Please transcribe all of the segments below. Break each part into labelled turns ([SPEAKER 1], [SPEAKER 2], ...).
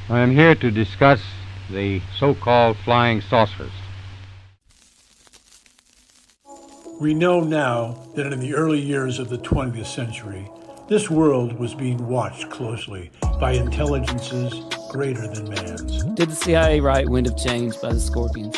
[SPEAKER 1] I am here to discuss the so-called flying saucers.
[SPEAKER 2] We know now that in the early years of the 20th century, this world was being watched closely by intelligences greater than man's.
[SPEAKER 3] Did the CIA write Wind of Change by the Scorpions?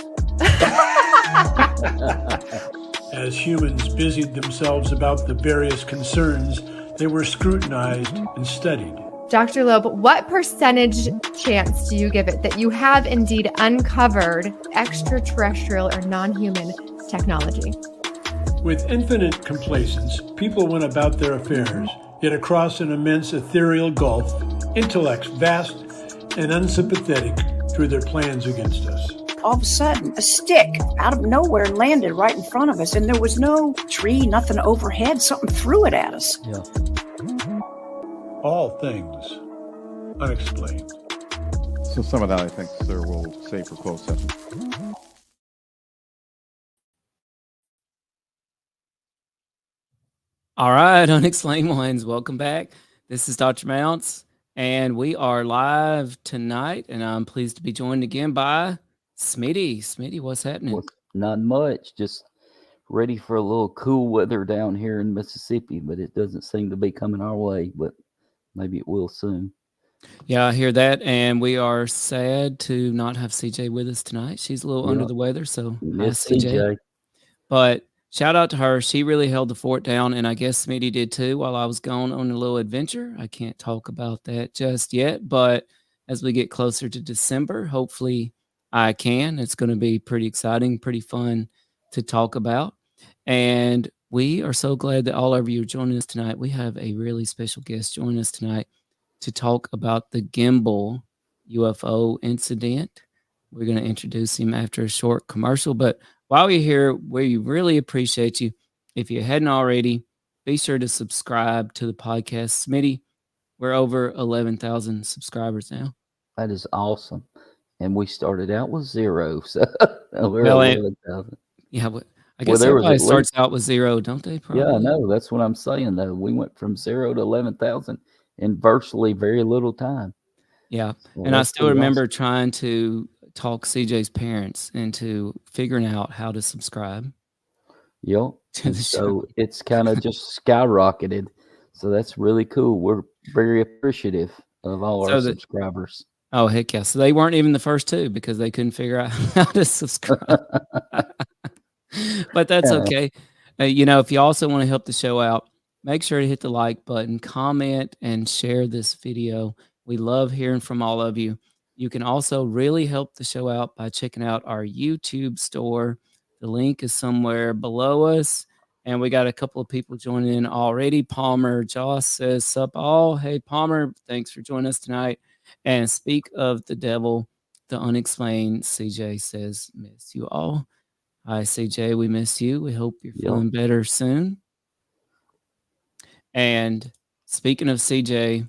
[SPEAKER 2] As humans busied themselves about the various concerns, they were scrutinized and studied.
[SPEAKER 4] Dr. Loeb, what percentage chance do you give it that you have indeed uncovered extraterrestrial or non-human technology?
[SPEAKER 2] With infinite complacence, people went about their affairs, yet across an immense ethereal gulf, intellects vast and unsympathetic drew their plans against us.
[SPEAKER 5] All of a sudden, a stick out of nowhere landed right in front of us, and there was no tree, nothing overhead. Something threw it at us.
[SPEAKER 3] Yeah.
[SPEAKER 2] All things unexplained.
[SPEAKER 6] So some of that, I think, sir, we'll save for closed session.
[SPEAKER 3] All right, Unexplained Ones, welcome back. This is Dr. Mounts, and we are live tonight, and I'm pleased to be joined again by Smitty. Smitty, what's happening?
[SPEAKER 7] Well, not much, just ready for a little cool weather down here in Mississippi, but it doesn't seem to be coming our way, but maybe it will soon.
[SPEAKER 3] Yeah, I hear that, and we are sad to not have CJ with us tonight. She's a little under the weather, so
[SPEAKER 7] Miss
[SPEAKER 3] hi,
[SPEAKER 7] CJ.
[SPEAKER 3] But shout out to her. She really held the fort down, and I guess Smitty did too while I was going on a little adventure. I can't talk about that just yet, but as we get closer to December, hopefully I can. It's going to be pretty exciting, pretty fun to talk about. And we are so glad that all of you are joining us tonight. We have a really special guest joining us tonight to talk about the Gimbal UFO incident. We're going to introduce him after a short commercial, but while you're here, we really appreciate you. If you hadn't already, be sure to subscribe to the podcast. Smitty, we're over 11,000 subscribers now.
[SPEAKER 7] That is awesome. And we started out with 0, so we're
[SPEAKER 3] Well,
[SPEAKER 7] 11,000.
[SPEAKER 3] Yeah, I guess everybody starts out with 0, don't they? Probably.
[SPEAKER 7] Yeah, I know. That's what I'm saying, though. We went from 0 to 11,000 in virtually very little time.
[SPEAKER 3] Yeah,
[SPEAKER 7] So
[SPEAKER 3] and I still remember trying to talk CJ's parents into figuring out how to subscribe.
[SPEAKER 7] Yep.
[SPEAKER 3] To the show.
[SPEAKER 7] So it's kind of just skyrocketed. So that's really cool. We're very appreciative of all our subscribers.
[SPEAKER 3] Oh, heck yeah. So they weren't even the first two because they couldn't figure out how to subscribe. But that's okay. If you also want to help the show out, make sure to hit the like button, comment, and share this video. We love hearing from all of you. You can also really help the show out by checking out our YouTube store. The link is somewhere below us. And we got a couple of people joining in already. Palmer Joss says, sup all. Hey, Palmer, thanks for joining us tonight. And speak of the devil, the unexplained, CJ says, miss you all. Hi, CJ, we miss you. We hope you're feeling better soon. And speaking of CJ,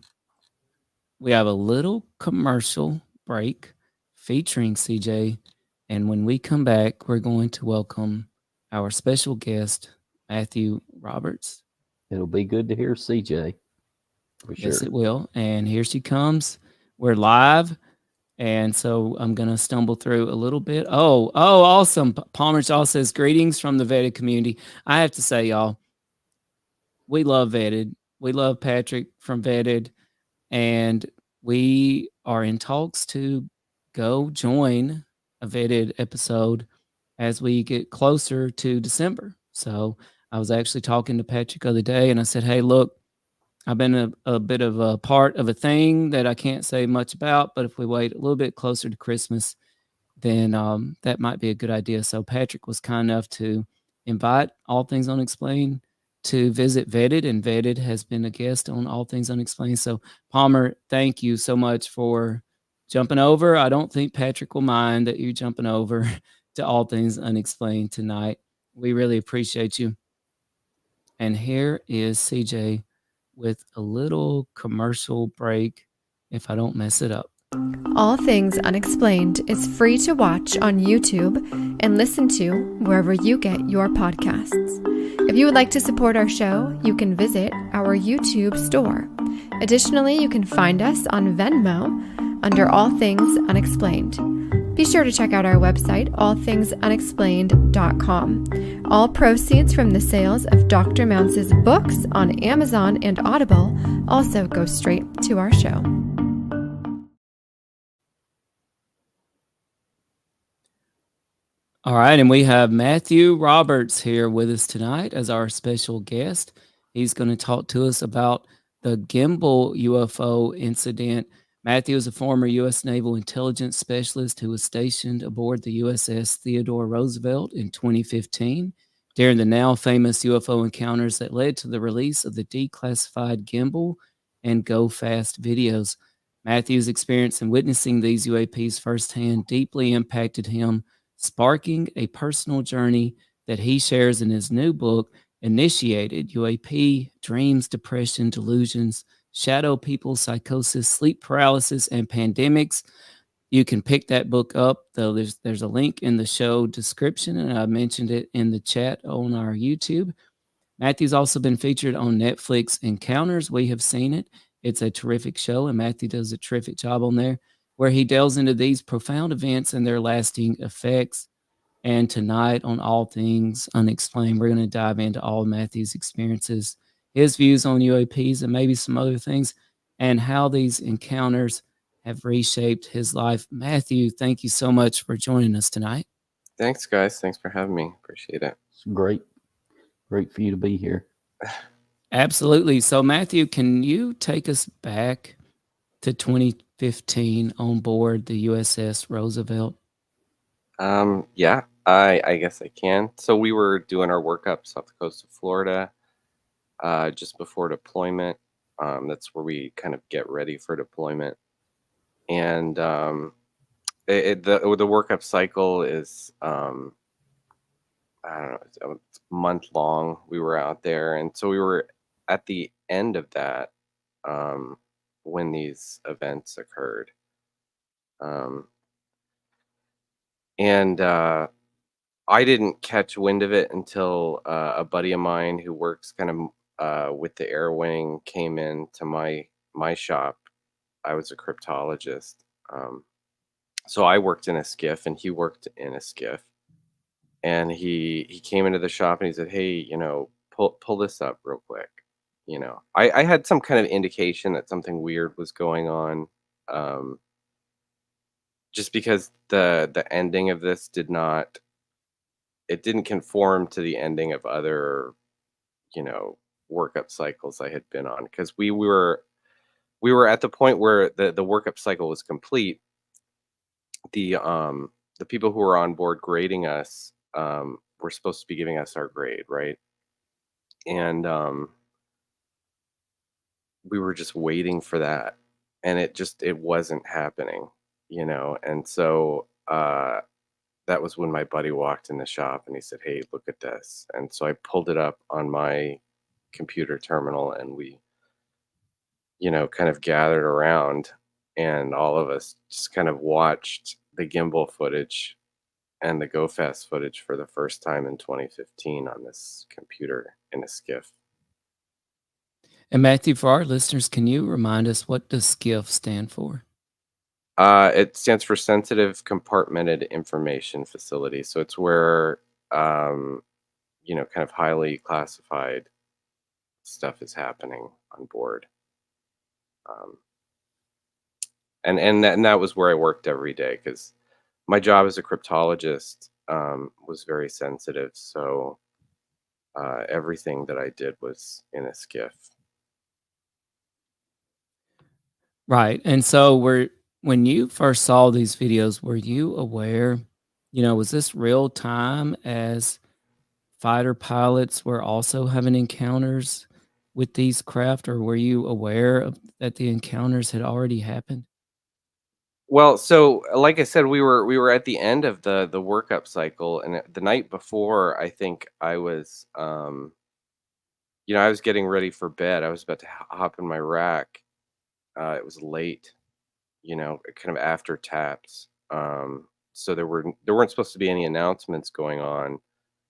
[SPEAKER 3] we have a little commercial break featuring CJ. And when we come back, we're going to welcome our special guest, Matthew Roberts.
[SPEAKER 7] It'll be good to hear CJ. For
[SPEAKER 3] Yes,
[SPEAKER 7] sure.
[SPEAKER 3] it will. And here she comes. We're live. And so I'm going to stumble through a little bit. Oh, awesome. Palmer Shaw says, greetings from the vetted community. I have to say, y'all, we love vetted. We love Patrick from vetted. And we are in talks to go join a vetted episode as we get closer to December. So I was actually talking to Patrick the other day and I said, hey, look, I've been a bit of a part of a thing that I can't say much about, but if we wait a little bit closer to Christmas, then that might be a good idea. So Patrick was kind enough to invite All Things Unexplained to visit Vetted, and Vetted has been a guest on All Things Unexplained. So Palmer, thank you so much for jumping over. I don't think Patrick will mind that you jumping over to All Things Unexplained tonight. We really appreciate you. And here is CJ with a little commercial break if I don't mess it up.
[SPEAKER 4] All Things Unexplained is free to watch on YouTube and listen to wherever you get your podcasts. If you would like to support our show, you can visit our YouTube store. Additionally, you can find us on Venmo under All Things Unexplained. Be sure to check out our website, allthingsunexplained.com. All proceeds from the sales of Dr. Mounce's books on Amazon and Audible also go straight to our show.
[SPEAKER 3] All right, and we have Matthew Roberts here with us tonight as our special guest. He's going to talk to us about the Gimbal UFO incident. Matthew is a former U.S. Naval Intelligence specialist who was stationed aboard the USS Theodore Roosevelt in 2015 during the now famous UFO encounters that led to the release of the declassified Gimbal and Go Fast videos. Matthew's experience in witnessing these UAPs firsthand deeply impacted him, sparking a personal journey that he shares in his new book, Initiated: UAP, Dreams, Depression, Delusions, Shadow People, Psychosis, Sleep Paralysis, and Pandemics. You can pick that book up, though there's a link in the show description, and I mentioned it in the chat on our YouTube. Matthew's also been featured on Netflix Encounters. We have seen it. It's a terrific show, and Matthew does a terrific job on there, where he delves into these profound events and their lasting effects. And tonight on All Things Unexplained, we're going to dive into all Matthew's experiences, his views on UAPs, and maybe some other things, and how these encounters have reshaped his life. Matthew, thank you so much for joining us tonight.
[SPEAKER 8] Thanks, guys. Thanks for having me. Appreciate it.
[SPEAKER 7] It's great for you to be here.
[SPEAKER 3] Absolutely. So, Matthew, can you take us back to 2015 on board the USS Roosevelt?
[SPEAKER 8] Yeah, I guess I can. So we were doing our workups off the coast of Florida, just before deployment. That's where we kind of get ready for deployment. And the workup cycle is, I don't know, it's a month long. We were out there, and so we were at the end of that when these events occurred. And I didn't catch wind of it until a buddy of mine who works kind of with the air wing came in to my shop. I was a cryptologist. So I worked in a skiff and he worked in a skiff. And he came into the shop and he said, hey, pull this up real quick. I had some kind of indication that something weird was going on. Just because the ending of this didn't conform to the ending of other, workup cycles I had been on, because we were at the point where the workup cycle was complete. The people who were on board grading us were supposed to be giving us our grade, right? And we were just waiting for that, and it wasn't happening, and so that was when my buddy walked in the shop and he said, hey, look at this. And so I pulled it up on my computer terminal, and we kind of gathered around, and all of us just kind of watched the gimbal footage and the Go Fast footage for the first time in 2015 on this computer in a skiff.
[SPEAKER 3] And Matthew, for our listeners, can you remind us what does SCIF stand for?
[SPEAKER 8] It stands for Sensitive Compartmented Information Facility. So it's where, um, kind of highly classified stuff is happening on board. Um, and that was where I worked every day because my job as a cryptologist was very sensitive. So everything that I did was in a skiff.
[SPEAKER 3] Right. And so when you first saw these videos, were you aware, was this real time as fighter pilots were also having encounters with these craft, or were you aware of that the encounters had already happened?
[SPEAKER 8] Well, so like I said, we were at the end of the workup cycle, and the night before, I think I was getting ready for bed. I was about to hop in my rack. It was late, kind of after taps. So there weren't supposed to be any announcements going on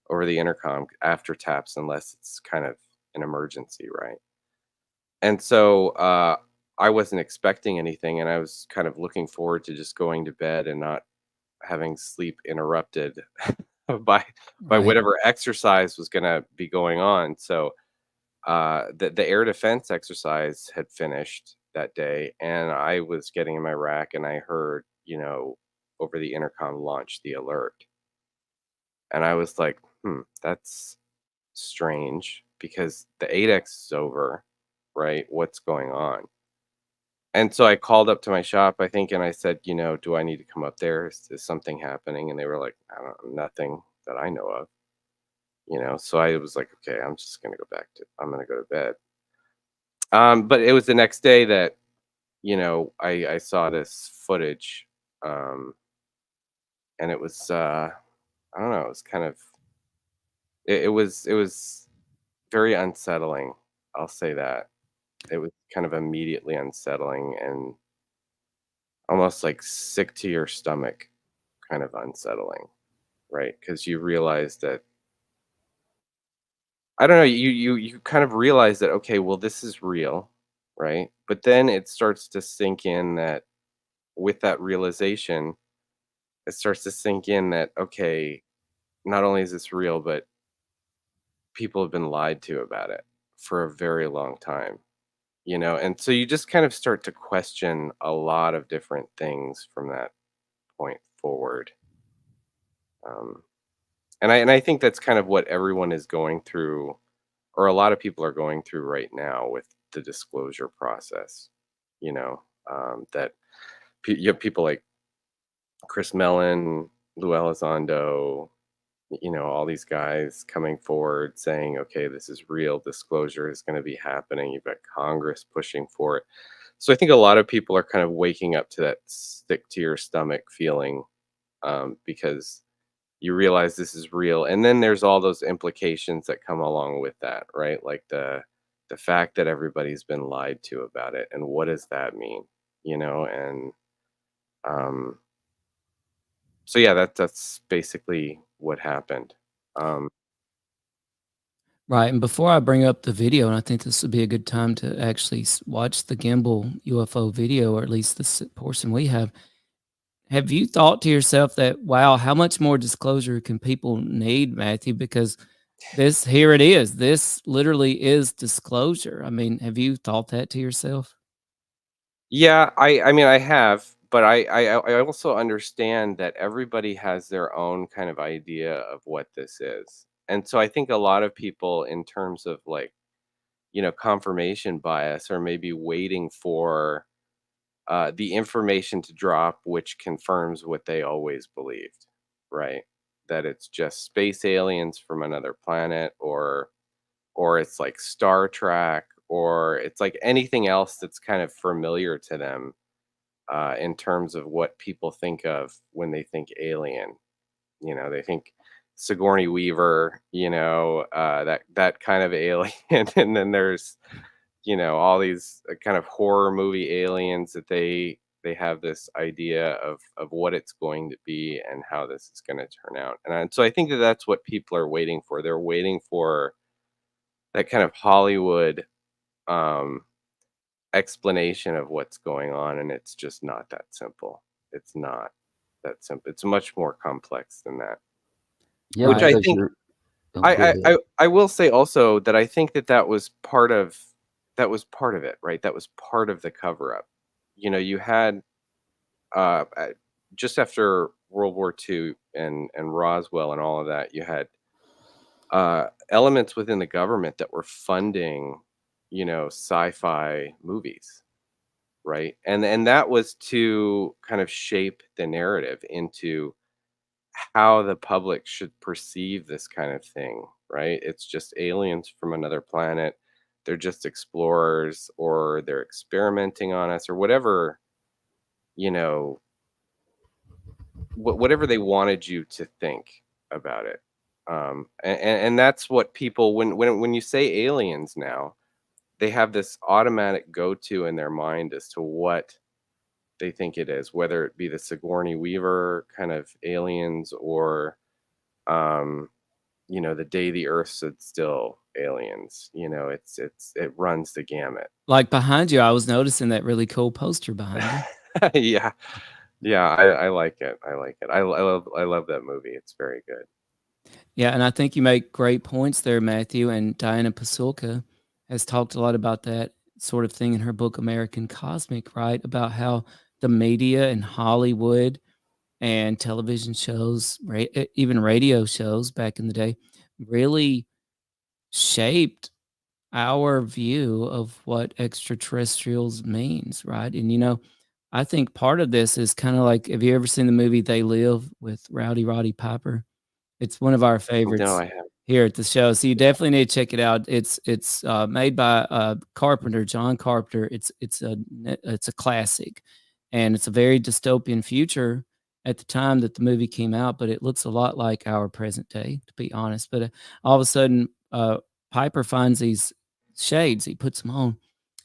[SPEAKER 8] over the intercom after taps unless it's kind of an emergency, right? And so I wasn't expecting anything, and I was kind of looking forward to just going to bed and not having sleep interrupted by
[SPEAKER 3] Right.
[SPEAKER 8] whatever exercise was going to be going on. So the air defense exercise had finished that day, and I was getting in my rack, and I heard, over the intercom, launch the alert, and I was like, that's strange because the 8X is over, right? What's going on? And so I called up to my shop, I think, and I said, do I need to come up there? Is something happening? And they were like, I don't know, nothing that I know of, So I was like, okay, I'm gonna go to bed. But it was the next day that, I saw this footage, um, and it was, I don't know, it was kind of, it was very unsettling. I'll say that. It was kind of immediately unsettling and almost like sick to your stomach kind of unsettling, right? Because you realize that, I don't know, you kind of realize that, okay, well, this is real, right? But then it starts to sink in that with that realization, it starts to sink in that, okay, not only is this real, but people have been lied to about it for a very long time, And so you just kind of start to question a lot of different things from that point forward. Um, and I think that's kind of what everyone is going through, or a lot of people are going through right now with the disclosure process. That you have people like Chris Mellon, Lou Elizondo, all these guys coming forward saying, okay, this is real. Disclosure is going to be happening. You've got Congress pushing for it. So I think a lot of people are kind of waking up to that stick to your stomach feeling, because you realize this is real. And then there's all those implications that come along with that, right? Like the fact that everybody's been lied to about it. And what does that mean? And um so yeah, that's basically what happened. Um
[SPEAKER 3] Right. And before I bring up the video, and I think this would be a good time to actually watch the Gimbal UFO video, or at least the portion we have you thought to yourself that, wow, how much more disclosure can people need, Matthew? Because here it is. This literally is disclosure. I mean, have you thought that to yourself?
[SPEAKER 8] Yeah, I mean, I have, but I also understand that everybody has their own kind of idea of what this is. And so I think a lot of people, in terms of like, confirmation bias, are maybe waiting for the information to drop, which confirms what they always believed, right? That it's just space aliens from another planet, or it's like Star Trek, or it's like anything else that's kind of familiar to them, in terms of what people think of when they think alien. They think Sigourney Weaver, that kind of alien, and then there's, all these kind of horror movie aliens that they have this idea of what it's going to be and how this is going to turn out. And so I think that that's what people are waiting for. They're waiting for that kind of Hollywood explanation of what's going on, and it's just not that simple. It's not that simple. It's much more complex than that.
[SPEAKER 7] Yeah,
[SPEAKER 8] Which I
[SPEAKER 7] because
[SPEAKER 8] think
[SPEAKER 7] you're. Oh, go ahead.
[SPEAKER 8] I will say also that I think that was part of it, right? That was part of the cover up. You had just after World War II and Roswell and all of that, you had elements within the government that were funding, sci-fi movies, right? And that was to kind of shape the narrative into how the public should perceive this kind of thing, right? It's just aliens from another planet. They're just explorers, or they're experimenting on us, or whatever, you know, whatever they wanted you to think about it. And that's what people, when you say aliens now, they have this automatic go-to in their mind as to what they think it is, whether it be the Sigourney Weaver kind of aliens, or um, the day the Earth stood still aliens. It runs the gamut.
[SPEAKER 3] Like behind you, I was noticing that really cool poster behind you.
[SPEAKER 8] Yeah, yeah, I like it. I like it. I love that movie. It's very good.
[SPEAKER 3] Yeah, and I think you make great points there, Matthew. And Diana Pasulka has talked a lot about that sort of thing in her book American Cosmic, right? About how the media and Hollywood and television shows, even radio shows back in the day, really shaped our view of what extraterrestrials means, right? And I think part of this is kind of like, have you ever seen the movie They Live with Rowdy Roddy Piper? It's one of our
[SPEAKER 8] No,
[SPEAKER 3] favorites
[SPEAKER 8] I haven't.
[SPEAKER 3] here at the show, so you definitely need to check it out. It's made by Carpenter, John Carpenter. It's a classic, and it's a very dystopian future at the time that the movie came out, but it looks a lot like our present day, to be honest. But all of a sudden, Piper finds these shades. He puts them on,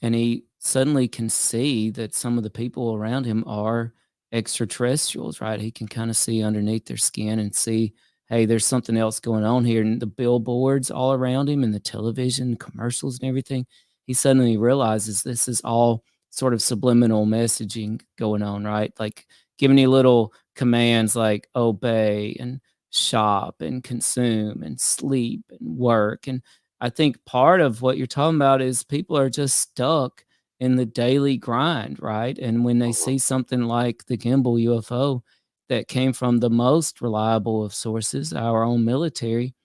[SPEAKER 3] and he suddenly can see that some of the people around him are extraterrestrials. Right? He can kind of see underneath their skin and see, hey, there's something else going on here. And the billboards all around him and the television commercials and everything, he suddenly realizes this is all sort of subliminal messaging going on, right? Like giving you little commands like obey and shop and consume and sleep and work. And I think part of what you're talking about is people are just stuck in the daily grind, right? And when they see something like the Gimbal UFO, that came from the most reliable of sources, our own military,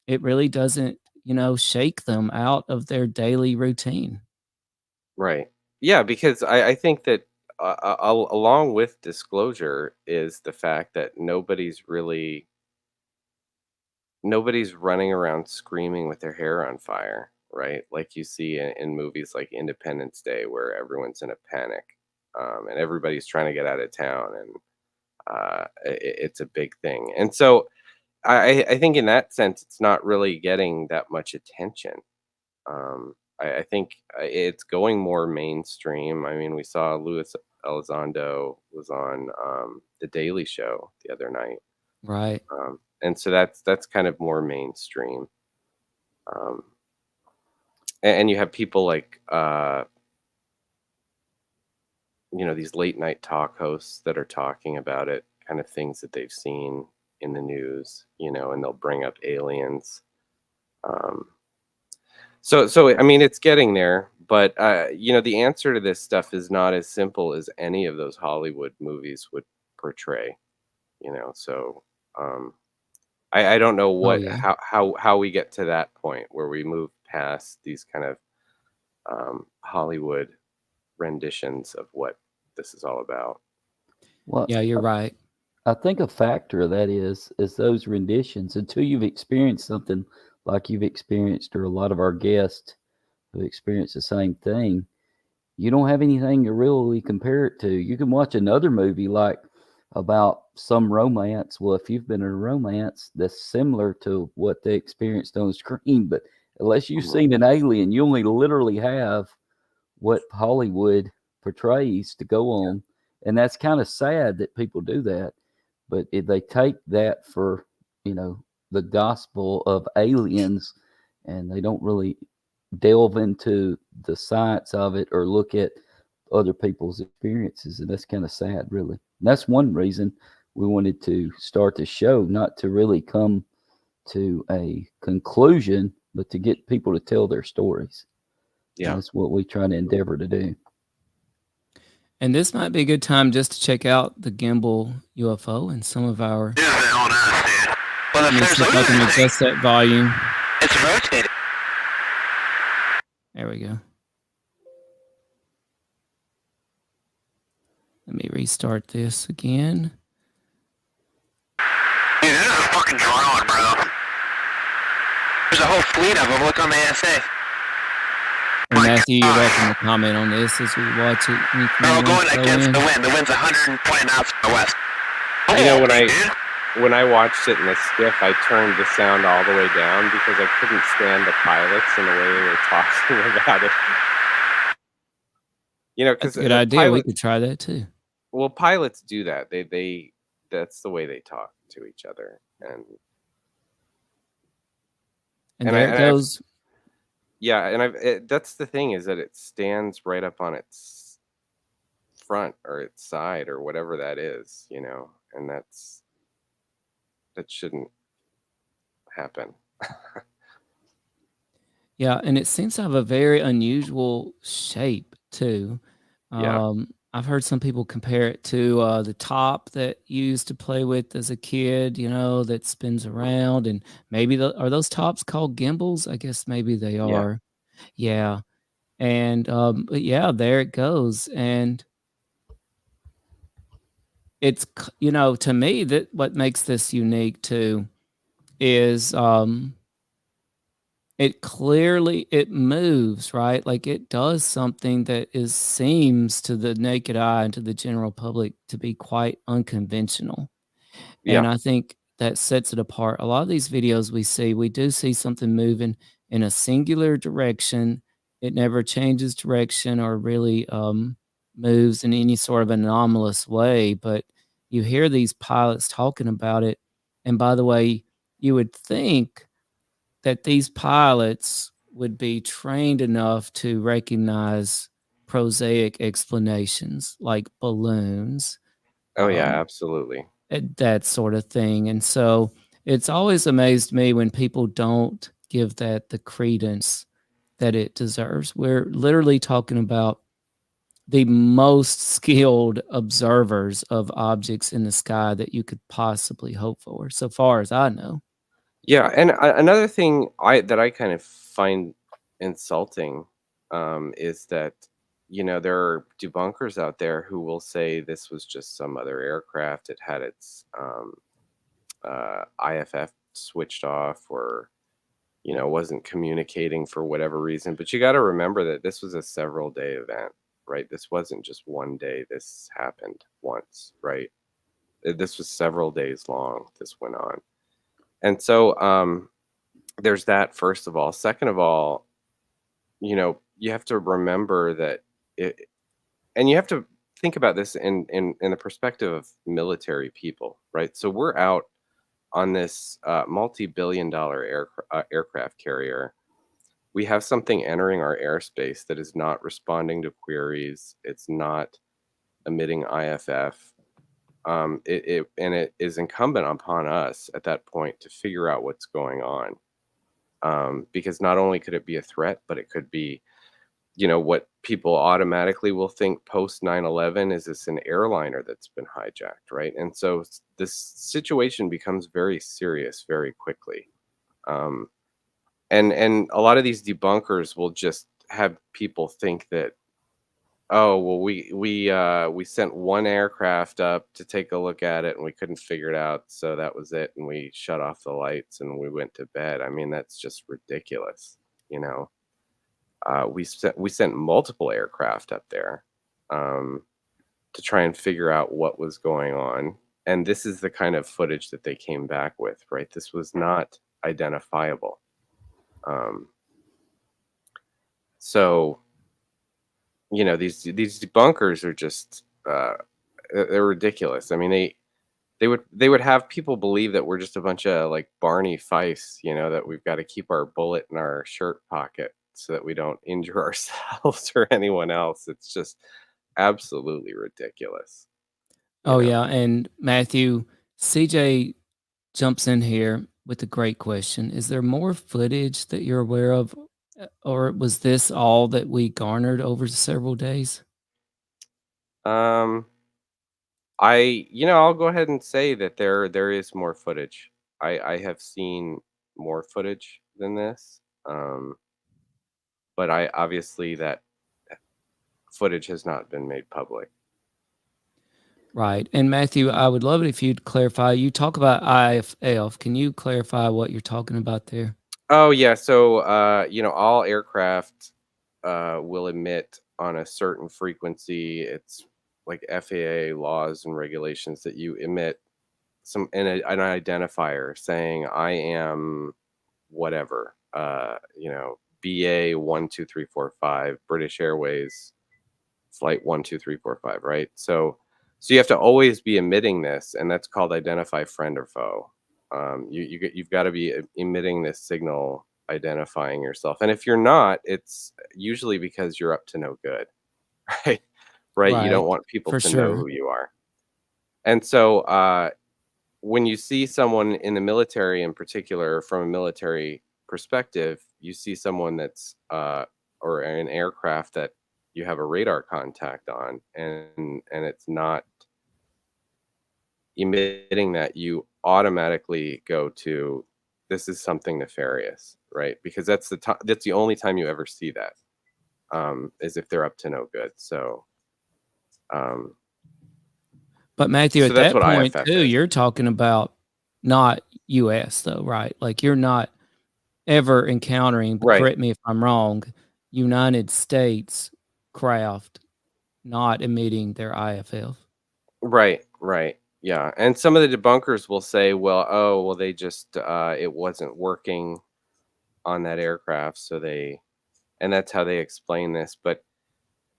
[SPEAKER 3] it really doesn't, shake them out of their daily routine.
[SPEAKER 8] Right. Yeah, because I think that along with disclosure is the fact that nobody's running around screaming with their hair on fire, right? Like you see in movies like Independence Day, where everyone's in a panic, and everybody's trying to get out of town, and it's a big thing. And so I think in that sense, it's not really getting that much attention. I think it's going more mainstream. I mean, we saw Louis Elizondo was on the Daily Show the other night,
[SPEAKER 3] Right.
[SPEAKER 8] and so that's kind of more mainstream. Um, and you have people like these late night talk hosts that are talking about it, kind of things that they've seen in the news, and they'll bring up aliens. So I mean, it's getting there, but the answer to this stuff is not as simple as any of those Hollywood movies would portray. So I don't know
[SPEAKER 3] Oh, yeah.
[SPEAKER 8] how we get to that point where we move past these kind of Hollywood renditions of what this is all about.
[SPEAKER 7] Well,
[SPEAKER 3] Yeah, you're right.
[SPEAKER 7] I think a factor of that is those renditions. Until you've experienced something like you've experienced, or a lot of our guests who experience the same thing, you don't have anything to really compare it to. You can watch another movie like about some romance. Well, if you've been in a romance that's similar to what they experienced on screen, but unless you've seen an alien, you only literally have what Hollywood portrays to go on. And that's kind of sad that people do that. But if they take that for, the gospel of aliens, and they don't really delve into the science of it or look at other people's experiences, and that's kind of sad, really. And that's one reason we wanted to start the show, not to really come to a conclusion, but to get people to tell their stories.
[SPEAKER 8] Yeah.
[SPEAKER 7] And that's what we try to endeavor to do.
[SPEAKER 3] And this might be a good time just to check out the Gimbal UFO and some of our.
[SPEAKER 9] This is on us, dude. Well,
[SPEAKER 3] Let me
[SPEAKER 9] if
[SPEAKER 3] see if I
[SPEAKER 9] there's
[SPEAKER 3] can adjust that volume.
[SPEAKER 9] it's rotating.
[SPEAKER 3] There we go. Let me restart this again.
[SPEAKER 9] Dude, this is a fucking drone, bro. There's a whole fleet of them. Look on the ASA.
[SPEAKER 3] And Matthew, you're welcome to comment on this as we watch it.
[SPEAKER 9] They're all going against the wind. The wind's 120 knots from the west.
[SPEAKER 8] You know,
[SPEAKER 9] Dude.
[SPEAKER 8] when I watched it in the skiff, I turned the sound all the way down because I couldn't stand the pilots and the way they were talking about it. You know, because
[SPEAKER 3] That's a good idea. We could try that too.
[SPEAKER 8] Well, pilots do that. They that's the way they talk to each other, and
[SPEAKER 3] there it goes.
[SPEAKER 8] yeah, and that's the thing, is that it stands right up on its front or its side or whatever that is, you know, and that shouldn't happen.
[SPEAKER 3] Yeah, and it seems to have a very unusual shape too.
[SPEAKER 8] Yeah.
[SPEAKER 3] I've heard some people compare it to the top that you used to play with as a kid, you know, that spins around. And maybe are those tops called gimbals? I guess maybe they are. Yeah. And but yeah, there it goes. And it's, you know, to me, that what makes this unique too is it moves, right? Like it does something that seems to the naked eye and to the general public to be quite unconventional.
[SPEAKER 8] Yeah.
[SPEAKER 3] And I think that sets it apart. A lot of these videos we do see something moving in a singular direction. It never changes direction or really moves in any sort of anomalous way. But you hear these pilots talking about it. And by the way, you would think that these pilots would be trained enough to recognize prosaic explanations like balloons.
[SPEAKER 8] Oh yeah, absolutely.
[SPEAKER 3] That sort of thing. And so it's always amazed me when people don't give that the credence that it deserves. We're literally talking about the most skilled observers of objects in the sky that you could possibly hope for, so far as I know.
[SPEAKER 8] Yeah, and another thing that I kind of find insulting is that, you know, there are debunkers out there who will say this was just some other aircraft. It had its IFF switched off, or, you know, wasn't communicating for whatever reason. But you got to remember that this was a several-day event, right? This wasn't just one day. This happened once, right? This was several days long. This went on. And so there's that, first of all. Second of all, you know, you have to remember that and you have to think about this in the perspective of military people, right? So we're out on this multi-billion-dollar aircraft carrier. We have something entering our airspace that is not responding to queries. It's not emitting IFF. It is incumbent upon us at that point to figure out what's going on, because not only could it be a threat, but it could be, you know, what people automatically will think post 9/11 is this an airliner that's been hijacked, right? And so this situation becomes very serious very quickly, and a lot of these debunkers will just have people think that, oh, well, we sent one aircraft up to take a look at it and we couldn't figure it out, so that was it, and we shut off the lights and we went to bed. I mean, that's just ridiculous, you know. We sent multiple aircraft up there to try and figure out what was going on, and this is the kind of footage that they came back with, right? This was not identifiable. So, you know, these debunkers are just they're ridiculous. I mean, they would have people believe that we're just a bunch of like Barney Fifes, you know, that we've got to keep our bullet in our shirt pocket so that we don't injure ourselves or anyone else. It's just absolutely ridiculous.
[SPEAKER 3] Oh, yeah. And Matthew, CJ jumps in here with a great question. Is there more footage that you're aware of, or was this all that we garnered over several days?
[SPEAKER 8] Um, I'll go ahead and say that there is more footage. I have seen more footage than this. But I obviously that footage has not been made public.
[SPEAKER 3] Right. And Matthew, I would love it if you'd clarify. You talk about IFF. Can you clarify what you're talking about there?
[SPEAKER 8] Oh yeah, so all aircraft will emit on a certain frequency. It's like FAA laws and regulations that you emit an identifier saying I am whatever. BA 12345, British Airways flight 12345, right? So you have to always be emitting this, and that's called identify friend or foe. You've got to be emitting this signal identifying yourself, and if you're not, it's usually because you're up to no good. right right You don't
[SPEAKER 3] Right.
[SPEAKER 8] want people
[SPEAKER 3] For
[SPEAKER 8] to know
[SPEAKER 3] sure.
[SPEAKER 8] who you are. And so when you see someone in the military, in particular from a military perspective, you see someone that's or an aircraft that you have a radar contact on, and it's not emitting that, you automatically go to, this is something nefarious, right? Because that's the only time you ever see that, is if they're up to no good. Um,
[SPEAKER 3] But Matthew,
[SPEAKER 8] so
[SPEAKER 3] at
[SPEAKER 8] that's
[SPEAKER 3] that
[SPEAKER 8] what
[SPEAKER 3] point
[SPEAKER 8] IFF
[SPEAKER 3] too,
[SPEAKER 8] is.
[SPEAKER 3] you're talking about not US though, right? Like you're not ever encountering, but
[SPEAKER 8] Right,
[SPEAKER 3] correct me if I'm wrong, United States craft not emitting their IFF.
[SPEAKER 8] right. Yeah. And some of the debunkers will say, well, they just it wasn't working on that aircraft, and that's how they explain this. But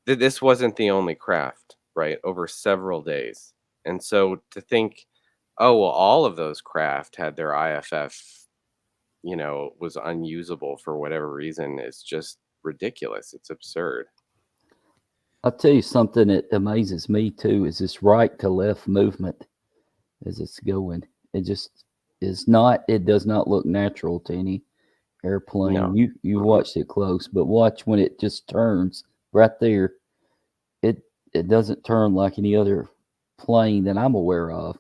[SPEAKER 8] this wasn't the only craft, right? Over several days. And so to think, oh, well, all of those craft had their IFF, was unusable for whatever reason, is just ridiculous. It's absurd.
[SPEAKER 7] I'll tell you something that amazes me too is this right to left movement as it's going. It just is not. It does not look natural to any airplane.
[SPEAKER 8] No.
[SPEAKER 7] You watched it close, but watch when it just turns right there. It doesn't turn like any other plane that I'm aware of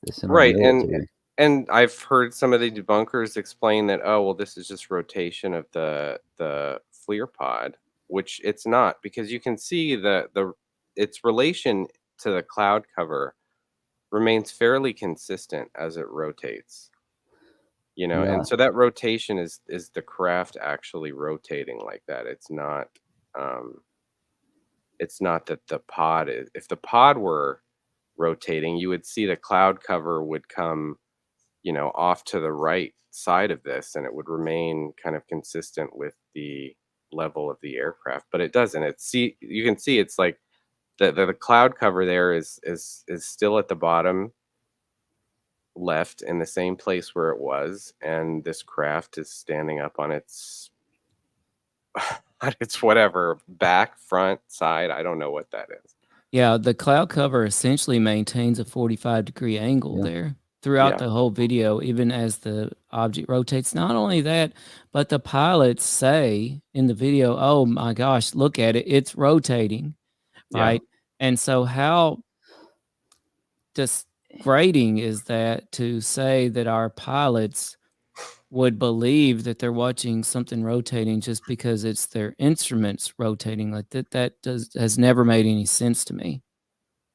[SPEAKER 7] that's in our
[SPEAKER 8] Right.
[SPEAKER 7] military.
[SPEAKER 8] And I've heard some of the debunkers explain that, oh, well, this is just rotation of the FLIR pod, which it's not, because you can see its relation to the cloud cover remains fairly consistent as it rotates.
[SPEAKER 7] Yeah,
[SPEAKER 8] And so that rotation is the craft actually rotating like that. It's not that the pod is, if the pod were rotating, you would see the cloud cover would come, off to the right side of this, and it would remain kind of consistent with the level of the aircraft. But it doesn't. You can see it's like the cloud cover there is still at the bottom left in the same place where it was, and this craft is standing up on its on its whatever, back, front, side. I don't know what that is.
[SPEAKER 3] Yeah, the cloud cover essentially maintains a 45-degree angle
[SPEAKER 7] yeah.
[SPEAKER 3] there throughout
[SPEAKER 8] Yeah.
[SPEAKER 3] the whole video, even as the object rotates. Not only that, but the pilots say in the video, "Oh my gosh, look at it. It's rotating."
[SPEAKER 8] Yeah.
[SPEAKER 3] Right? And so how disgrading is that to say that our pilots would believe that they're watching something rotating just because it's their instruments rotating like that? Has never made any sense to me.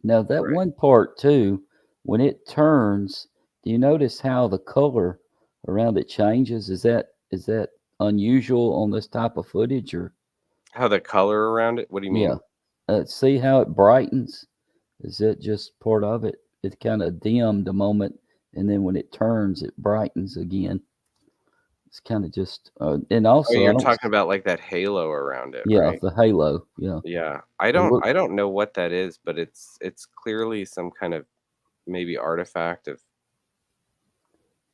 [SPEAKER 7] Now that
[SPEAKER 8] Right.
[SPEAKER 7] one part too, when it turns, do you notice how the color around it changes? Is that unusual on this type of footage or
[SPEAKER 8] How the color around it? What do you
[SPEAKER 7] yeah?
[SPEAKER 8] mean?
[SPEAKER 7] See how it brightens? Is that just part of it? It kind of dimmed a moment, and then when it turns, it brightens again. It's kind of just, and
[SPEAKER 8] Oh,
[SPEAKER 7] also I
[SPEAKER 8] you're
[SPEAKER 7] don't.
[SPEAKER 8] talking about like that halo around it,
[SPEAKER 7] Yeah,
[SPEAKER 8] right?
[SPEAKER 7] the halo. Yeah,
[SPEAKER 8] Yeah.
[SPEAKER 7] it look.
[SPEAKER 8] I don't know what that is, but it's clearly some kind of maybe artifact of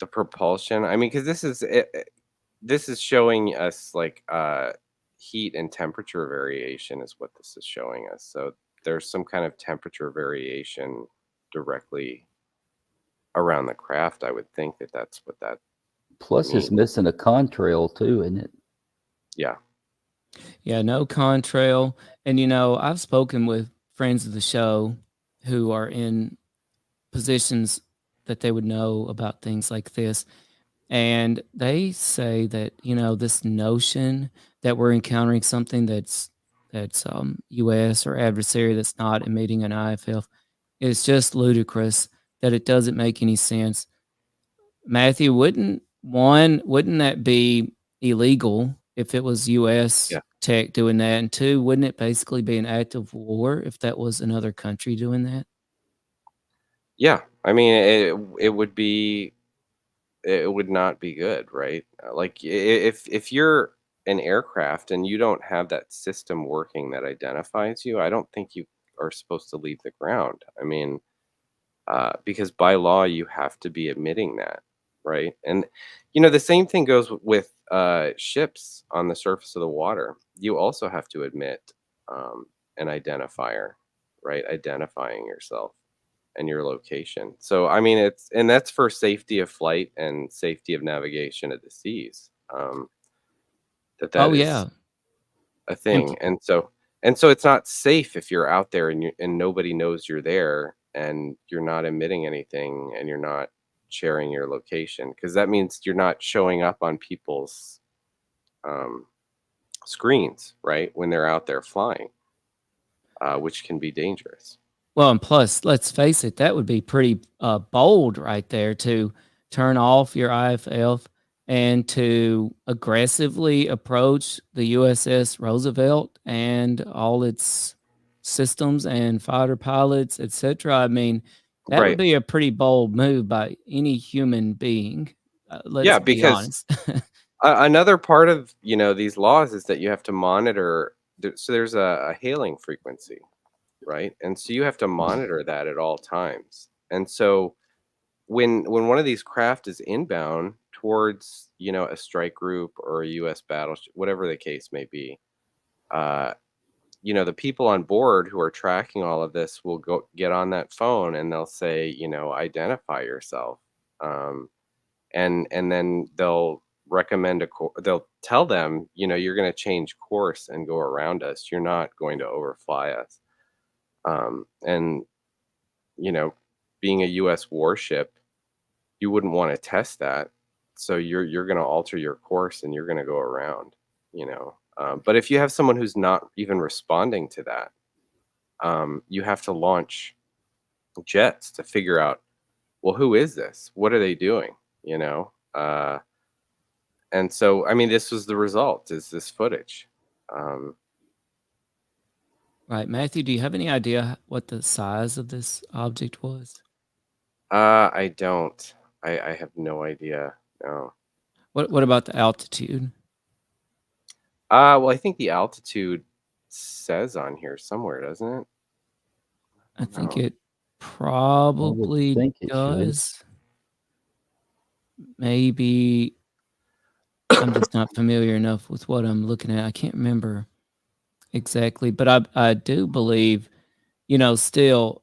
[SPEAKER 8] the propulsion. I mean, because this is showing us like heat and temperature variation is what this is showing us. So there's some kind of temperature variation directly around the craft. I would think that that's what that
[SPEAKER 7] Plus, it's
[SPEAKER 8] means.
[SPEAKER 7] missing a contrail too, isn't it?
[SPEAKER 8] Yeah.
[SPEAKER 3] Yeah, no contrail. And, you know, I've spoken with friends of the show who are in positions that they would know about things like this. And they say that, you know, this notion that we're encountering something that's US or adversary that's not emitting an IFF is just ludicrous, that it doesn't make any sense. Matthew, wouldn't that be illegal if it was US
[SPEAKER 8] Yeah.
[SPEAKER 3] tech doing that? And two, wouldn't it basically be an act of war if that was another country doing that?
[SPEAKER 8] Yeah. I mean, it would be, it would not be good, right? Like if you're an aircraft and you don't have that system working that identifies you, I don't think you are supposed to leave the ground. I mean, because by law you have to be admitting that, right? And you know the same thing goes with ships on the surface of the water. You also have to admit an identifier, right? Identifying yourself and your location. So I mean, that's for safety of flight and safety of navigation of the seas. That
[SPEAKER 3] Oh,
[SPEAKER 8] is
[SPEAKER 3] yeah.
[SPEAKER 8] a thing, and so it's not safe if you're out there and nobody knows you're there and you're not emitting anything and you're not sharing your location, because that means you're not showing up on people's um, screens, right, when they're out there flying, which can be dangerous.
[SPEAKER 3] Well, and plus, let's face it, that would be pretty bold right there to turn off your IFF and to aggressively approach the USS Roosevelt and all its systems and fighter pilots, etc. I mean, that would
[SPEAKER 8] Right.
[SPEAKER 3] be a pretty bold move by any human being. Let's
[SPEAKER 8] Yeah,
[SPEAKER 3] be
[SPEAKER 8] because
[SPEAKER 3] honest.
[SPEAKER 8] another part of these laws is that you have to monitor. So there's a hailing frequency, right? And so you have to monitor that at all times. And so when one of these craft is inbound towards a strike group or a U.S. battleship, whatever the case may be, the people on board who are tracking all of this will go get on that phone and they'll say, identify yourself, and then they'll recommend they'll tell them, you're going to change course and go around us. You're not going to overfly us. And being a U.S. warship, you wouldn't want to test that, so you're going to alter your course and you're going to go around. But if you have someone who's not even responding to that, you have to launch jets to figure out, well, who is this? What are they doing? And so, I mean, this was the result, is this footage.
[SPEAKER 3] Right. Matthew, do you have any idea what the size of this object was?
[SPEAKER 8] I don't. I have no idea. No.
[SPEAKER 3] What about the altitude?
[SPEAKER 8] Well, I think the altitude says on here somewhere, doesn't it?
[SPEAKER 3] I think
[SPEAKER 8] No.
[SPEAKER 3] it probably
[SPEAKER 7] think it should.
[SPEAKER 3] does. Maybe I'm just not familiar enough with what I'm looking at. I can't remember exactly, but I do believe, still,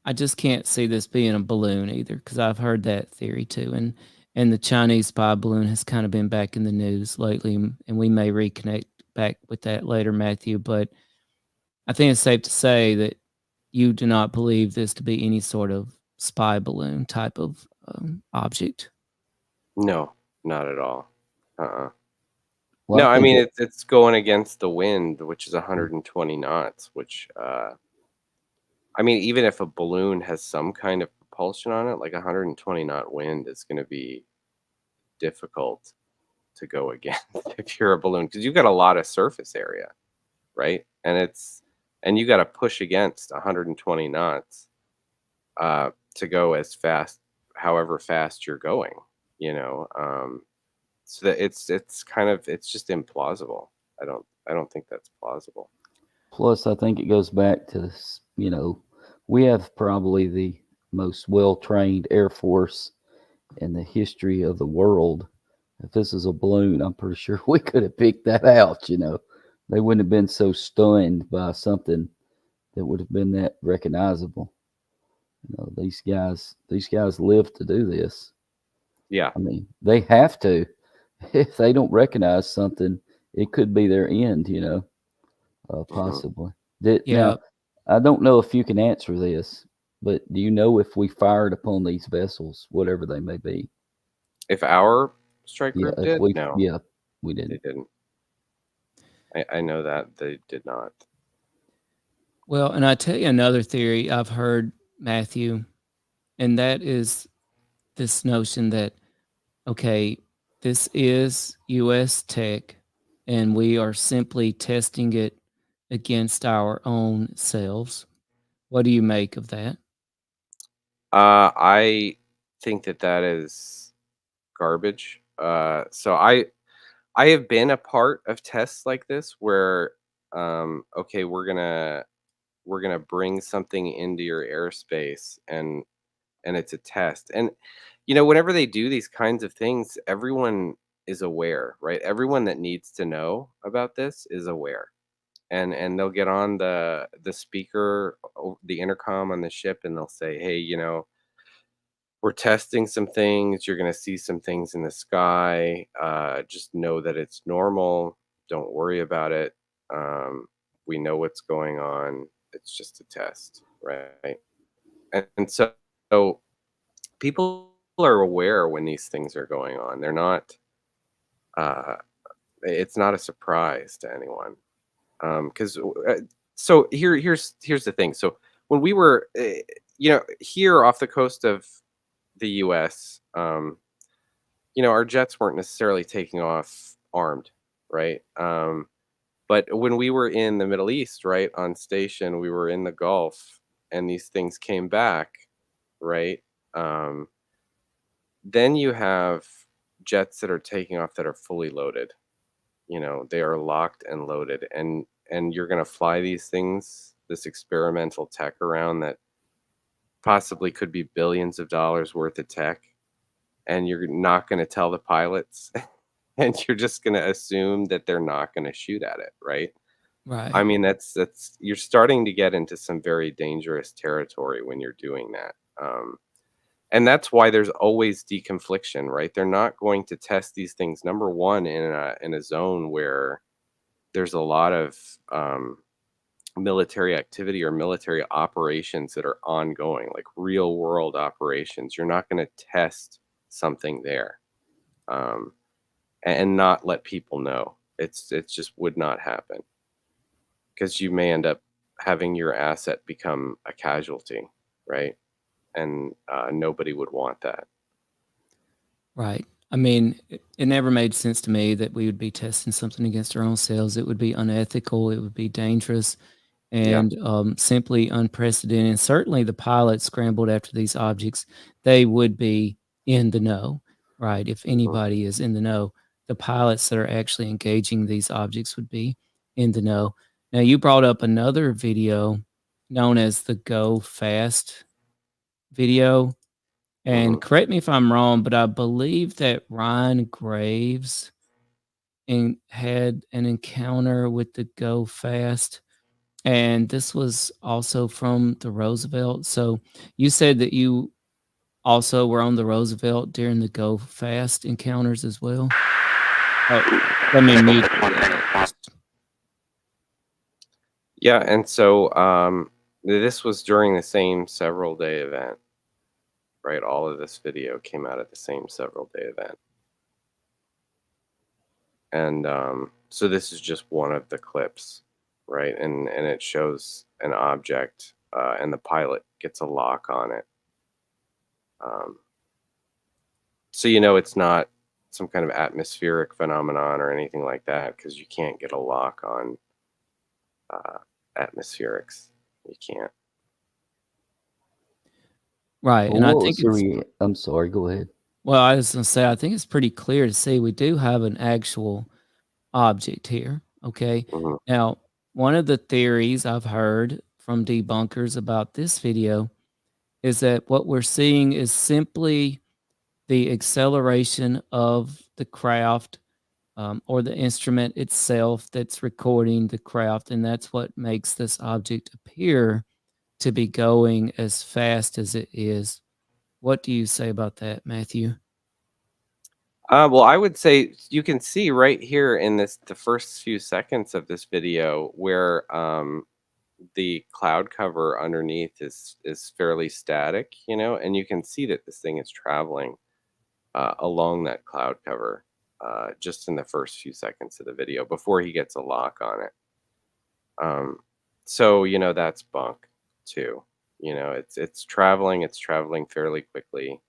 [SPEAKER 3] I just can't see this being a balloon either, because I've heard that theory too. And the Chinese spy balloon has kind of been back in the news lately, and we may reconnect back with that later, Matthew. But I think it's safe to say that you do not believe this to be any sort of spy balloon type of object.
[SPEAKER 8] No, not at all.
[SPEAKER 7] Well,
[SPEAKER 8] No, I
[SPEAKER 7] think
[SPEAKER 8] mean it's going against the wind, which is 120 knots, which I mean, even if a balloon has some kind of propulsion on it, like 120 knot wind is going to be difficult to go against if you're a balloon, because you've got a lot of surface area, right? And you got to push against 120 knots to go as fast, however fast you're going, so that it's just implausible. I don't think that's plausible.
[SPEAKER 7] Plus, I think it goes back to this, we have probably the most well-trained Air Force in the history of the world. If this is a balloon, I'm pretty sure we could have picked that out. They wouldn't have been so stunned by something that would have been that recognizable. These guys live to do this.
[SPEAKER 8] Yeah.
[SPEAKER 7] I mean, they have to. If they don't recognize something, it could be their end. Possibly.
[SPEAKER 3] Yeah.
[SPEAKER 7] Now, I don't know if you can answer this, but do you know if we fired upon these vessels, whatever they may be?
[SPEAKER 8] If our strike
[SPEAKER 7] Yeah,
[SPEAKER 8] group
[SPEAKER 7] if
[SPEAKER 8] did?
[SPEAKER 7] we,
[SPEAKER 8] No,
[SPEAKER 7] yeah, we
[SPEAKER 8] they
[SPEAKER 7] didn't.
[SPEAKER 8] didn't. I know that they did not.
[SPEAKER 3] Well, and I tell you another theory I've heard, Matthew, and that is this notion that, okay, this is U.S. tech, and we are simply testing it against our own selves. What do you make of that?
[SPEAKER 8] I think that is garbage. So I have been a part of tests like this where, okay, we're gonna bring something into your airspace, and it's a test. And whenever they do these kinds of things, everyone is aware, right? Everyone that needs to know about this is aware. And they'll get on the speaker, the intercom on the ship, and they'll say, "Hey, we're testing some things. You're going to see some things in the sky. Just know that it's normal. Don't worry about it. We know what's going on. It's just a test, right?" And so people are aware when these things are going on. They're not. It's not a surprise to anyone. Because so here's the thing. So when we were, here off the coast of the U.S., our jets weren't necessarily taking off armed, right? But when we were in the Middle East, right, on station, we were in the Gulf, and these things came back, right? Then you have jets that are taking off that are fully loaded. They are locked and loaded, and you're going to fly these things, this experimental tech around that possibly could be billions of dollars worth of tech, and you're not going to tell the pilots and you're just going to assume that they're not going to shoot at it, right?
[SPEAKER 3] Right.
[SPEAKER 8] I mean, that's you're starting to get into some very dangerous territory when you're doing that. And that's why there's always deconfliction, right? They're not going to test these things, number one, in a zone where there's a lot of military activity or military operations that are ongoing, like real world operations. You're not going to test something there, and not let people know. It just would not happen, because you may end up having your asset become a casualty, right? And nobody would want that.
[SPEAKER 3] Right. I mean, it never made sense to me that we would be testing something against our own selves. It would be unethical. It would be dangerous
[SPEAKER 8] Yeah.
[SPEAKER 3] and simply unprecedented. And certainly the pilots scrambled after these objects. They would be in the know, right? If anybody is in the know, the pilots that are actually engaging these objects would be in the know. Now, you brought up another video known as the Go Fast video. And correct me if I'm wrong, but I believe that Ryan Graves had an encounter with the Go Fast. And this was also from the Roosevelt. So you said that you also were on the Roosevelt during the Go Fast encounters as well? Oh, let me mute.
[SPEAKER 8] Yeah, and so this was during the same several day event, right? All of this video came out at the same several day event. And so this is just one of the clips, right? And it shows an object, and the pilot gets a lock on it. So it's not some kind of atmospheric phenomenon or anything like that, because you can't get a lock on atmospherics. You can't.
[SPEAKER 3] Right. And I think
[SPEAKER 7] I'm sorry, go ahead.
[SPEAKER 3] Well, I was going to say, I think it's pretty clear to see we do have an actual object here. Okay. Now, one of the theories I've heard from debunkers about this video is that what we're seeing is simply the acceleration of the craft or the instrument itself that's recording the craft, and that's what makes this object appear to be going as fast as it is. What do you say about that, Matthew?
[SPEAKER 8] Well, I would say you can see right here in the first few seconds of this video where the cloud cover underneath is fairly static, and you can see that this thing is traveling along that cloud cover just in the first few seconds of the video before he gets a lock on it. So that's bunk too. It's traveling fairly quickly.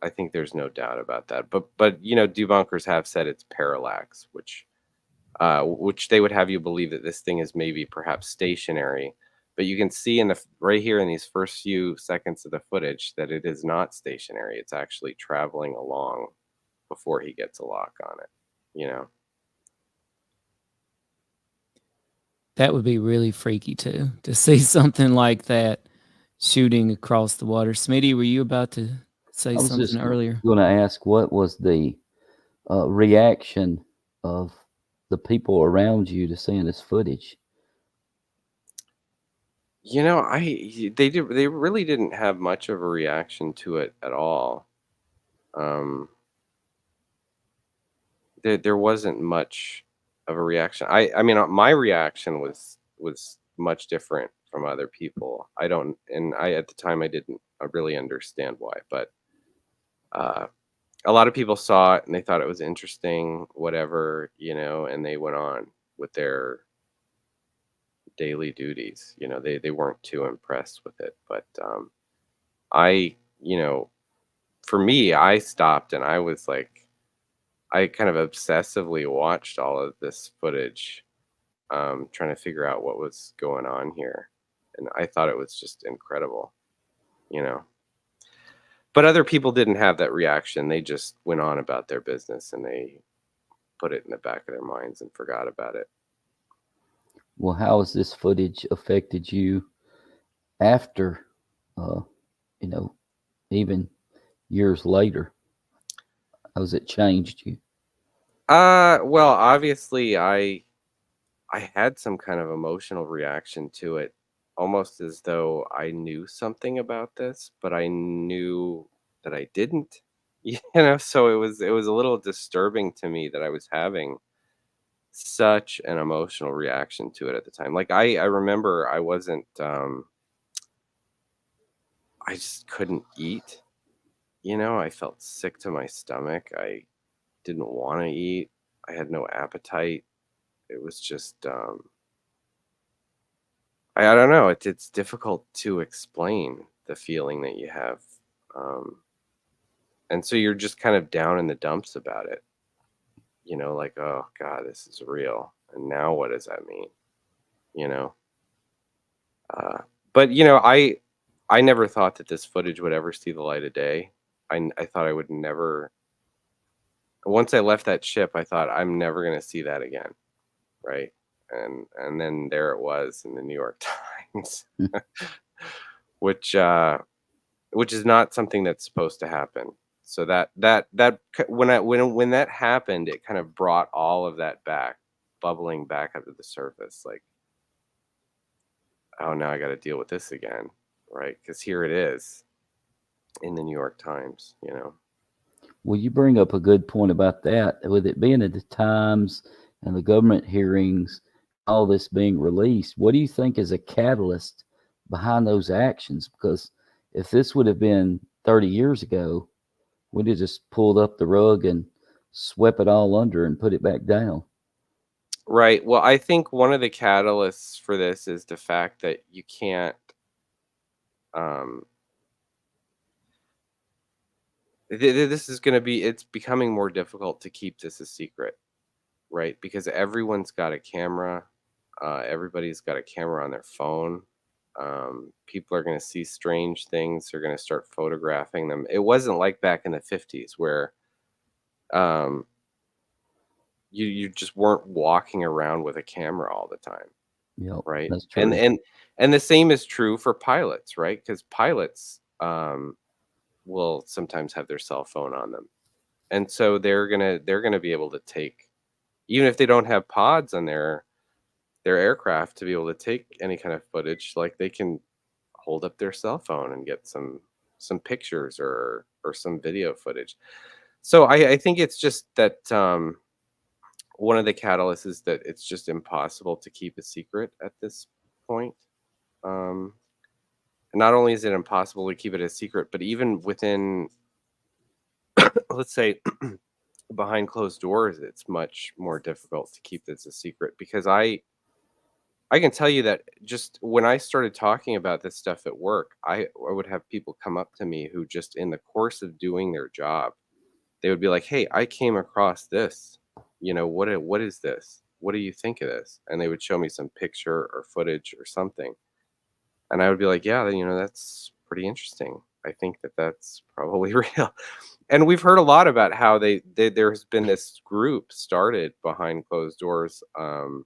[SPEAKER 8] I think there's no doubt about that. But debunkers have said it's parallax, which they would have you believe that this thing is maybe perhaps stationary. But you can see right here in these first few seconds of the footage that it is not stationary. It's actually traveling along before he gets a lock on it.
[SPEAKER 3] That would be really freaky too, to see something like that shooting across the water. Smitty, were you about to say something earlier?
[SPEAKER 7] Going to ask, what was the reaction of the people around you to seeing this footage?
[SPEAKER 8] They really didn't have much of a reaction to it at all. There wasn't much of a reaction. I mean, my reaction was much different from other people. At the time I didn't really understand why, but a lot of people saw it and they thought it was interesting, whatever, and they went on with their daily duties. They weren't too impressed with it. But for me, I stopped and I was like, I kind of obsessively watched all of this footage, trying to figure out what was going on here. And I thought it was just incredible, But other people didn't have that reaction. They just went on about their business and they put it in the back of their minds and forgot about it.
[SPEAKER 7] Well, how has this footage affected you after, even years later? How's it changed you?
[SPEAKER 8] Well, obviously I had some kind of emotional reaction to it, almost as though I knew something about this, but I knew that I didn't, so it was a little disturbing to me that I was having such an emotional reaction to it at the time. Like I remember I wasn't, I just couldn't eat, I felt sick to my stomach. I didn't want to eat. I had no appetite. It was just, I don't know. It's difficult to explain the feeling that you have. And so you're just kind of down in the dumps about it, like, oh God, this is real. And now what does that mean? But I never thought that this footage would ever see the light of day. I thought I would never. Once I left that ship, I thought I'm never going to see that again, right? And then there it was in the New York Times, which is not something that's supposed to happen. So that when that happened, it kind of brought all of that back, bubbling back up to the surface. Like, oh, now I got to deal with this again, right? Because here it is in the New York Times,
[SPEAKER 7] Well, you bring up a good point about that. With it being at the Times and the government hearings, all this being released, what do you think is a catalyst behind those actions? Because if this would have been 30 years ago, we'd have just pulled up the rug and swept it all under and put it back down.
[SPEAKER 8] Right. Well, I think one of the catalysts for this is the fact that you can't, this is going to be, it's becoming more difficult to keep this a secret, right? Because everyone's got a camera. Everybody's got a camera on their phone. People are going to see strange things. They're going to start photographing them. It wasn't like back in the 50s where you just weren't walking around with a camera all the time.
[SPEAKER 7] Yeah,
[SPEAKER 8] right.
[SPEAKER 7] That's true.
[SPEAKER 8] And the same is true for pilots, right? Because pilots, will sometimes have their cell phone on them, and so they're gonna be able to take, even if they don't have pods on their aircraft to be able to take any kind of footage, like they can hold up their cell phone and get some pictures or some video footage. So I think it's just that one of the catalysts is that it's just impossible to keep a secret at this point. Um, not only is it impossible to keep it a secret, but even within, let's say, behind closed doors, it's much more difficult to keep this a secret because I can tell you that just when I started talking about this stuff at work, I would have people come up to me who just in the course of doing their job, they would be like, "Hey, I came across this. What is this? What do you think of this?" And they would show me some picture or footage or something. And I would be like, "Yeah, that's pretty interesting. I think that that's probably real." And we've heard a lot about how there's been this group started behind closed doors on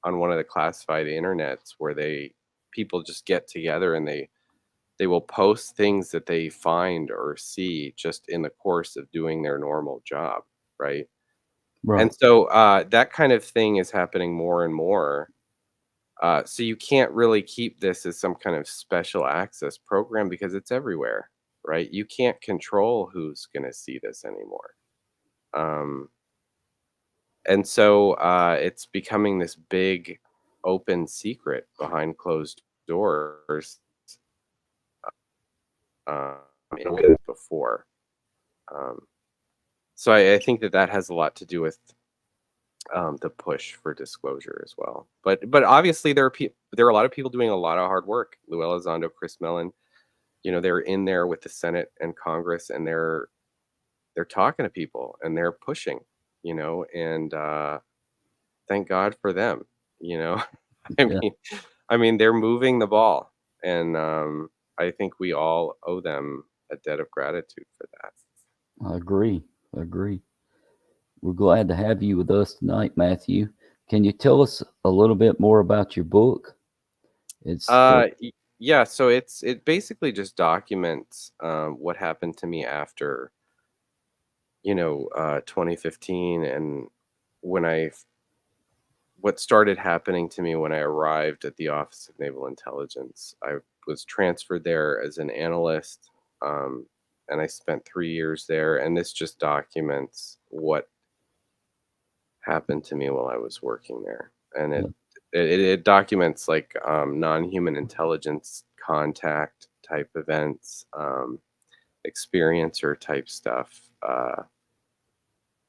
[SPEAKER 8] one of the classified internets where people just get together and they will post things that they find or see just in the course of doing their normal job, right?
[SPEAKER 7] Right.
[SPEAKER 8] And so that kind of thing is happening more and more. So you can't really keep this as some kind of special access program because it's everywhere, right? You can't control who's going to see this anymore. Um, and so it's becoming this big open secret behind closed doors uh, in a way than before. Um, so I think that has a lot to do with the push for disclosure as well. But obviously there are a lot of people doing a lot of hard work. Lou Elizondo, Chris Mellon, they're in there with the Senate and Congress, and they're talking to people and they're pushing, and thank God for them. You know, I
[SPEAKER 7] Yeah,
[SPEAKER 8] mean, they're moving the ball, and I think we all owe them a debt of gratitude for that.
[SPEAKER 7] I agree. I agree. We're glad to have you with us tonight, Matthew. Can you tell us a little bit more about your book?
[SPEAKER 8] Yeah, so it basically just documents what happened to me after 2015, and when what started happening to me when I arrived at the Office of Naval Intelligence. I was transferred there as an analyst, and I spent 3 years there, and this just documents what happened to me while I was working there, and it documents like non-human intelligence contact type events, experiencer type stuff,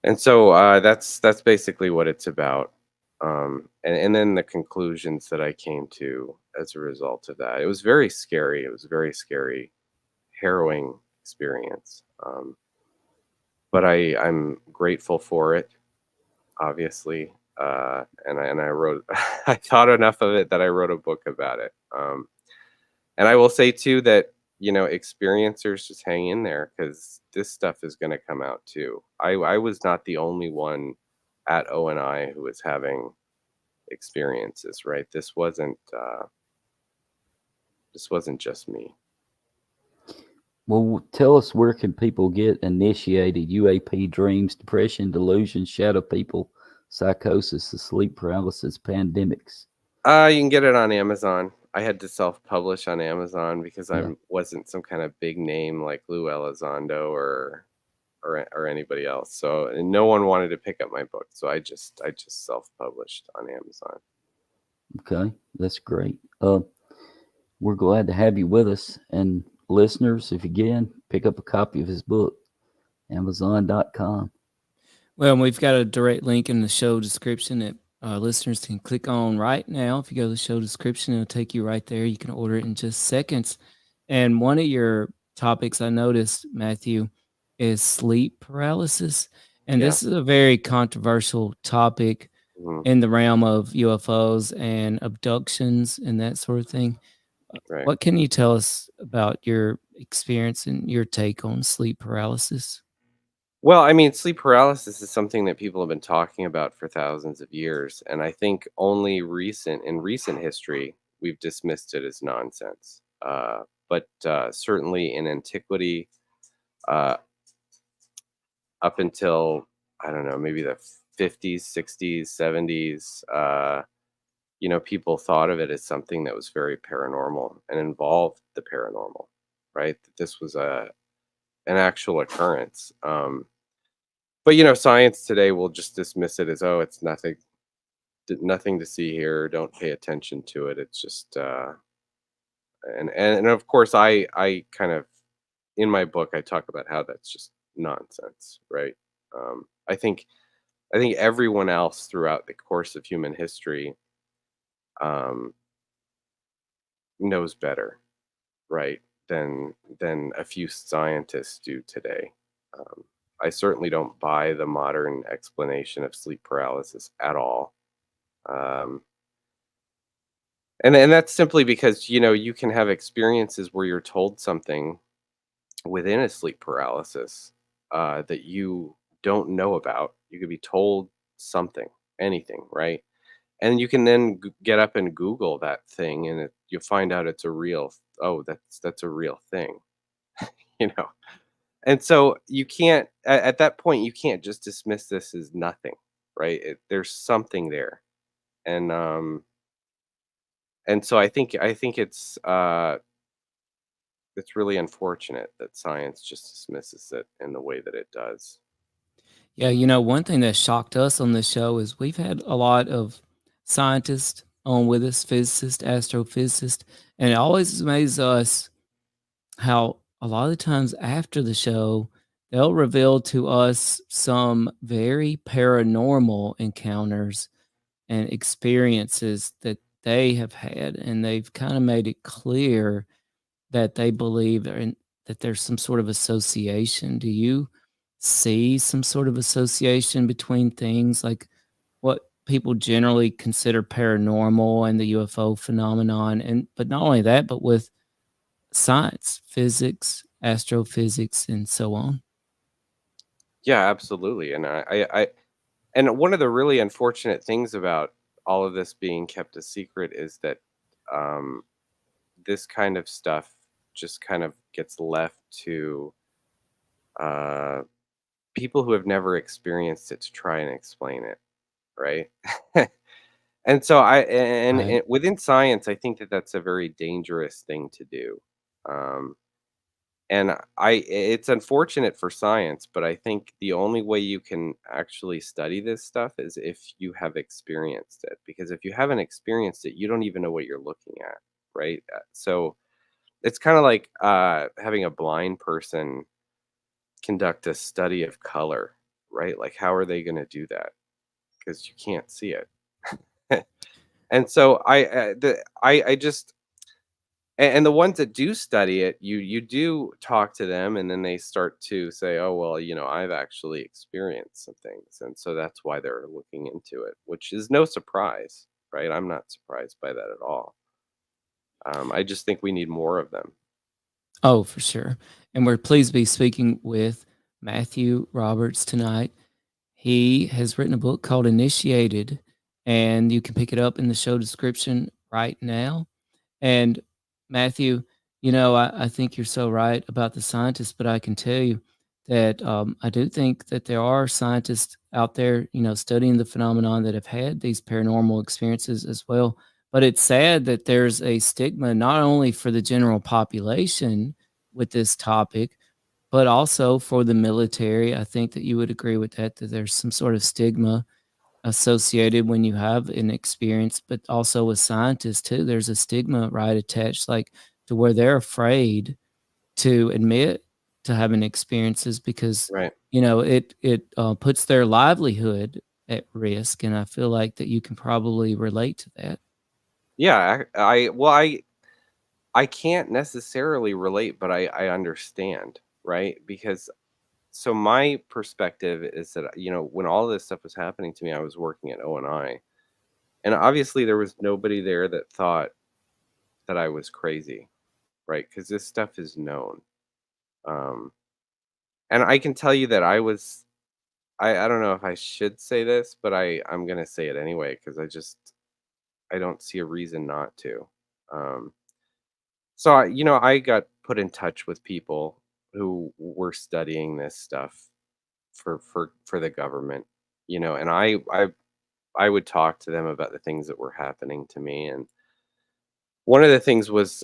[SPEAKER 8] and so that's basically what it's about, and then the conclusions that I came to as a result of that. It was very scary. It was a very scary, harrowing experience, but I'm grateful for it, obviously. And I wrote, I thought enough of it that I wrote a book about it. And I will say too that, experiencers just hang in there because this stuff is going to come out too. I was not the only one at ONI who was having experiences, right? This wasn't just me.
[SPEAKER 7] Well, tell us, where can people get initiated? UAP, dreams, depression, delusions, shadow people, psychosis, the sleep paralysis, pandemics.
[SPEAKER 8] You can get it on Amazon. I had to self-publish on Amazon because I
[SPEAKER 7] Yeah.
[SPEAKER 8] wasn't some kind of big name like Lou Elizondo or anybody else. So and no one wanted to pick up my book, so I just self-published on Amazon.
[SPEAKER 7] Okay, that's great. We're glad to have you with us. And listeners, if you can, pick up a copy of his book, Amazon.com.
[SPEAKER 3] Well, we've got a direct link in the show description that listeners can click on right now. If you go to the show description, it'll take you right there. You can order it in just seconds. And one of your topics I noticed, Matthew, is sleep paralysis. And
[SPEAKER 8] Yeah.
[SPEAKER 3] this is a very controversial topic
[SPEAKER 8] Mhm.
[SPEAKER 3] in the realm of UFOs and abductions and that sort of thing.
[SPEAKER 8] Right.
[SPEAKER 3] What can you tell us about your experience and your take on sleep paralysis?
[SPEAKER 8] Well, sleep paralysis is something that people have been talking about for thousands of years, and I think only in recent history, we've dismissed it as nonsense. but certainly in antiquity, uh, up until, I don't know, maybe the 50s, 60s, 70s, people thought of it as something that was very paranormal and involved the paranormal, right? That this was an actual occurrence. But science today will just dismiss it as, oh, it's nothing, nothing to see here. Don't pay attention to it. It's just, and of course, I kind of, in my book, I talk about how that's just nonsense, right? I think everyone else throughout the course of human history um, knows better, right, than a few scientists do today. Um, I certainly don't buy the modern explanation of sleep paralysis at all. Um, and that's simply because you can have experiences where you're told something within a sleep paralysis that you don't know about. You could be told something, anything, right? And you can then get up and Google that thing, and you find out it's a real. Oh, that's a real thing, you know. And so you can't at that point you can't just dismiss this as nothing, right? There's something there, and so I think it's really unfortunate that science just dismisses it in the way that it does.
[SPEAKER 3] Yeah, one thing that shocked us on this show is we've had a lot of scientists on with us, physicists, astrophysicists, and it always amazes us how a lot of the times after the show, they'll reveal to us some very paranormal encounters and experiences that they have had, and they've kind of made it clear that they believe that there's some sort of association. Do you see some sort of association between things like what people generally consider paranormal and the UFO phenomenon? And but not only that, but with science, physics, astrophysics, and so on.
[SPEAKER 8] Yeah, absolutely. And and one of the really unfortunate things about all of this being kept a secret is that um, this kind of stuff just kind of gets left to uh, people who have never experienced it to try and explain it, right? And so
[SPEAKER 3] Right.
[SPEAKER 8] within science, I think that that's a very dangerous thing to do. Um, and it's unfortunate for science, but I think the only way you can actually study this stuff is if you have experienced it. Because if you haven't experienced it, you don't even know what you're looking at, right? So it's kind of like having a blind person conduct a study of color, right? Like, how are they going to do that? Because you can't see it. And so I just and the ones that do study it, you do talk to them, and then they start to say, "Oh, well, I've actually experienced some things," and so that's why they're looking into it, which is no surprise, right? I'm not surprised by that at all. I just think we need more of them.
[SPEAKER 3] Oh, for sure. And we're pleased to be speaking with Matthew Roberts tonight. He has written a book called Initiated, and you can pick it up in the show description right now. And Matthew, I think you're so right about the scientists, but I can tell you that I do think that there are scientists out there, studying the phenomenon that have had these paranormal experiences as well. But it's sad that there's a stigma not only for the general population with this topic, but also for the military. I think that you would agree with that there's some sort of stigma associated when you have an experience, but also with scientists too. There's a stigma, right, attached, like to where they're afraid to admit to having experiences because
[SPEAKER 8] Right.
[SPEAKER 3] it puts their livelihood at risk, and I feel like that you can probably relate to that.
[SPEAKER 8] Yeah. Well, I can't necessarily relate, but I understand, right? Because so my perspective is that when all this stuff was happening to me, I was working at O&I, and obviously there was nobody there that thought that I was crazy, right? Because this stuff is known. Um, and I can tell you that I don't know if I should say this, but I'm gonna say it anyway because I don't see a reason not to. Um, So I got put in touch with people who were studying this stuff for the government, and I would talk to them about the things that were happening to me. And one of the things was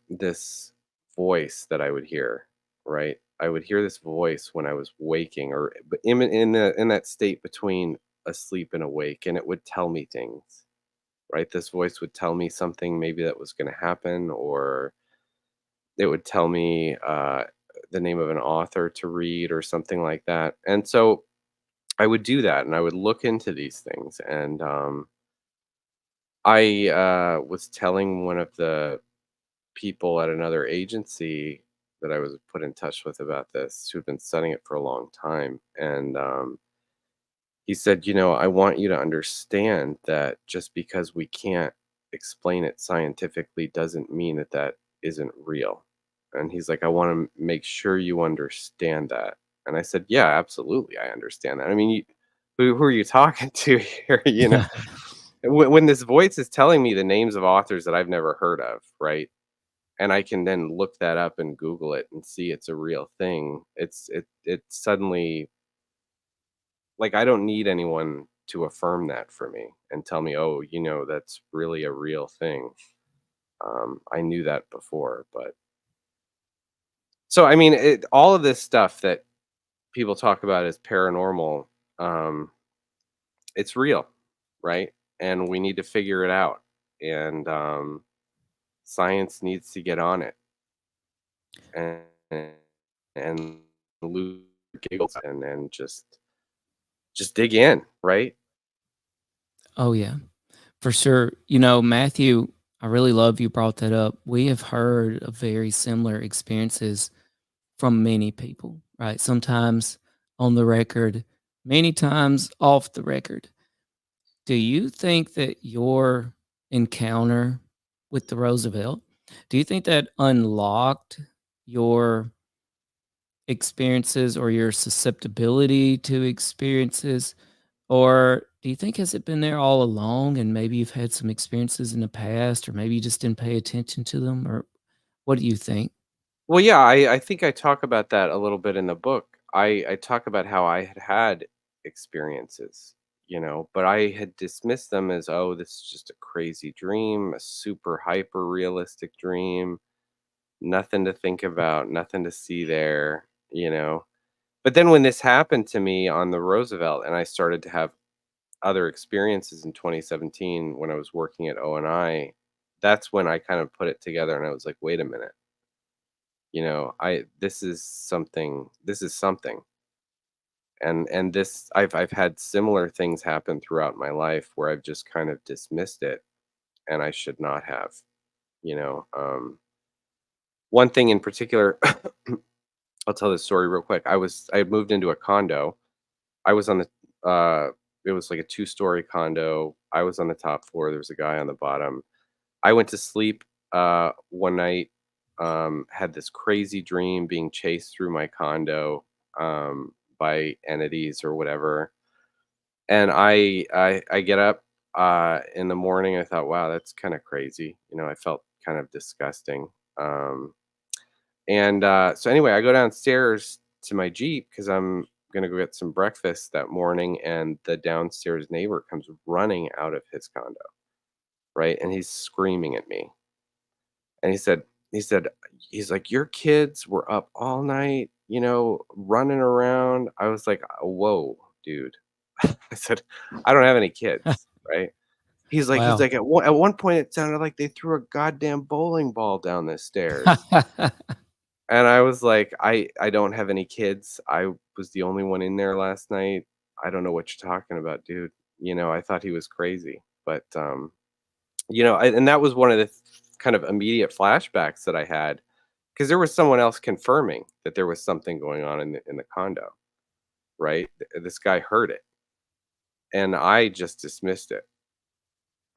[SPEAKER 8] this voice that I would hear, right? I would hear this voice when I was waking, or in that state between asleep and awake, and it would tell me things, right? This voice would tell me something maybe that was going to happen, or it would tell me the name of an author to read or something like that. And so I would do that, and I would look into these things. And I was telling one of the people at another agency that I was put in touch with about this, who'd been studying it for a long time. And he said, I want you to understand that just because we can't explain it scientifically doesn't mean that that isn't real. And he's like, I want to make sure you understand that. And I said, yeah, absolutely. I understand that. I mean, who are you talking to here? When this voice is telling me the names of authors that I've never heard of, right? And I can then look that up and Google it and see it's a real thing. It suddenly, like, I don't need anyone to affirm that for me and tell me, oh, that's really a real thing. I knew that before, but so I mean, all of this stuff that people talk about as paranormal, um, it's real, right? And we need to figure it out. And science needs to get on it and and lose giggles and just dig in, right?
[SPEAKER 3] Oh yeah, for sure. Matthew, I really love you brought that up. We have heard of very similar experiences from many people, right? Sometimes on the record, many times off the record. Do you think that your encounter with the Roosevelt, do you think that unlocked your experiences or your susceptibility to experiences? Or do you think has it been there all along and maybe you've had some experiences in the past or maybe you just didn't pay attention to them? Or what do you think?
[SPEAKER 8] Well, yeah, I think I talk about that a little bit in the book. I talk about how I had experiences, but I had dismissed them as, oh, this is just a crazy dream, a super hyper realistic dream, nothing to think about, nothing to see there. But then when this happened to me on the Roosevelt and I started to have other experiences in 2017 when I was working at O&I, that's when I kind of put it together and I was like, wait a minute. I this is something. And this I've had similar things happen throughout my life where I've just kind of dismissed it and I should not have, you know. One thing in particular, I'll tell this story real quick. I had moved into a condo. I was on the it was like a two-story condo. I was on the top floor. There was a guy on the bottom. I went to sleep one night, had this crazy dream being chased through my condo by entities or whatever. And I get up in the morning. I thought, wow, that's kind of crazy. I felt kind of disgusting. Um, and so anyway, I go downstairs to my Jeep because I'm gonna go get some breakfast that morning, and the downstairs neighbor comes running out of his condo, right? And he's screaming at me. And he said he's like, "Your kids were up all night, running around." I was like, "Whoa, dude." I said, "I don't have any kids," right? He's
[SPEAKER 3] Wow.
[SPEAKER 8] like, "At one point, it sounded like they threw a goddamn bowling ball down the stairs." And I was like, "I don't have any kids. I was the only one in there last night. I don't know what you're talking about, dude." I thought he was crazy, but, and that was one of the kind of immediate flashbacks that I had, because there was someone else confirming that there was something going on in the condo, right? This guy heard it, and I just dismissed it.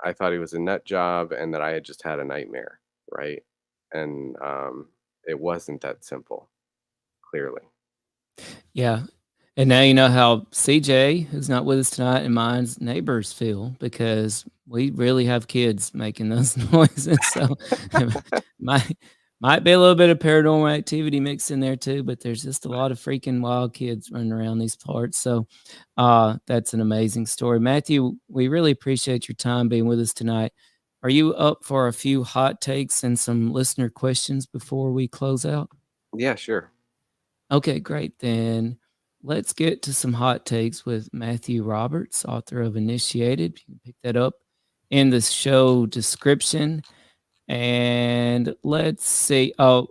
[SPEAKER 8] I thought he was a nut job and that I had just had a nightmare, right? And it wasn't that simple, clearly.
[SPEAKER 3] Yeah. And now you know how CJ, who's not with us tonight, and mine's neighbors feel, because we really have kids making those noises. So might might be a little bit of paranormal activity mixed in there too, but there's just a lot of freaking wild kids running around these parts. So that's an amazing story. Matthew, we really appreciate your time being with us tonight. Are you up for a few hot takes and some listener questions before we close out?
[SPEAKER 8] Yeah, sure.
[SPEAKER 3] Okay, great. Then let's get to some hot takes with Matthew Roberts, author of Initiated. You can pick that up in the show description. And let's see. Oh,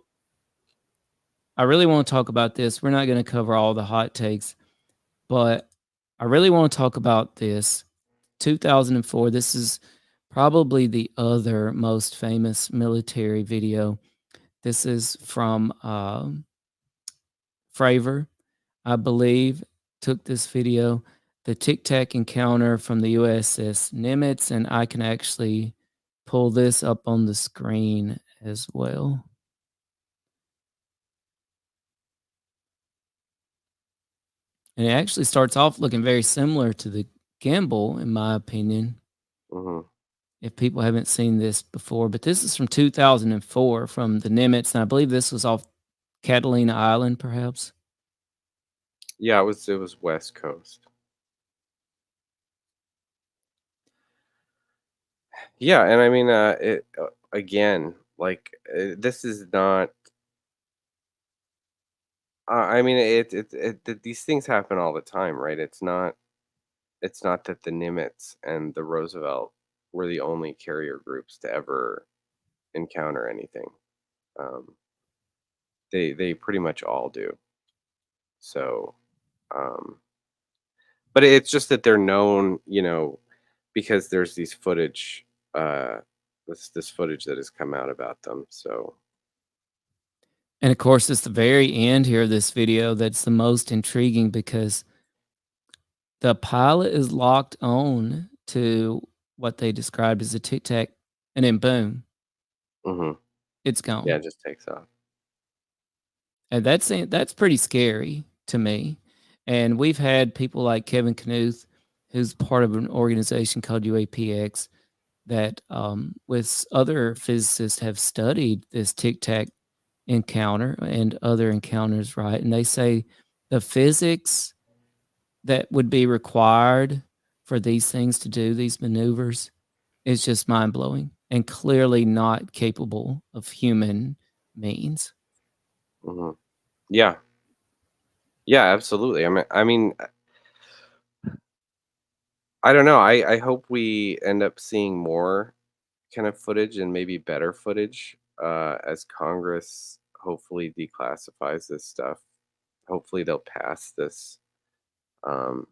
[SPEAKER 3] I really want to talk about this. We're not going to cover all the hot takes, but I really want to talk about this. 2004. This is probably the other most famous military video. This is from Fravor, I believe, took this video, the Tic Tac encounter from the USS Nimitz, and I can actually pull this up on the screen as well. And it actually starts off looking very similar to the gimbal, in my opinion,
[SPEAKER 8] Hmm.
[SPEAKER 3] if people haven't seen this before. But this is from 2004 from the Nimitz, and I believe this was off Catalina Island, perhaps.
[SPEAKER 8] Yeah, it was West Coast. Yeah, and I mean, it again, like this is not. I mean, these things happen all the time, right? It's not that the Nimitz and the Roosevelt were the only carrier groups to ever encounter anything. Um, they pretty much all do. So, um, but it's just that they're known, because there's these footage, this footage that has come out about them. So,
[SPEAKER 3] And of course, it's the very end here of this video that's the most intriguing, because the pilot is locked on to what they described as a tic tac, and then boom,
[SPEAKER 8] hmm
[SPEAKER 3] it's
[SPEAKER 8] yeah,
[SPEAKER 3] gone.
[SPEAKER 8] it just takes off.
[SPEAKER 3] And that's pretty scary to me. And we've had people like Kevin Knuth, who's part of an organization called UAPX, that with other physicists have studied this tic tac encounter and other encounters, right? And they say the physics that would be required for these things to do these maneuvers is just mind blowing and clearly not capable of human means.
[SPEAKER 8] hmm Yeah, yeah, absolutely. I mean, I don't know. I hope we end up seeing more kind of footage and maybe better footage as Congress hopefully declassifies this stuff. Hopefully they'll pass um,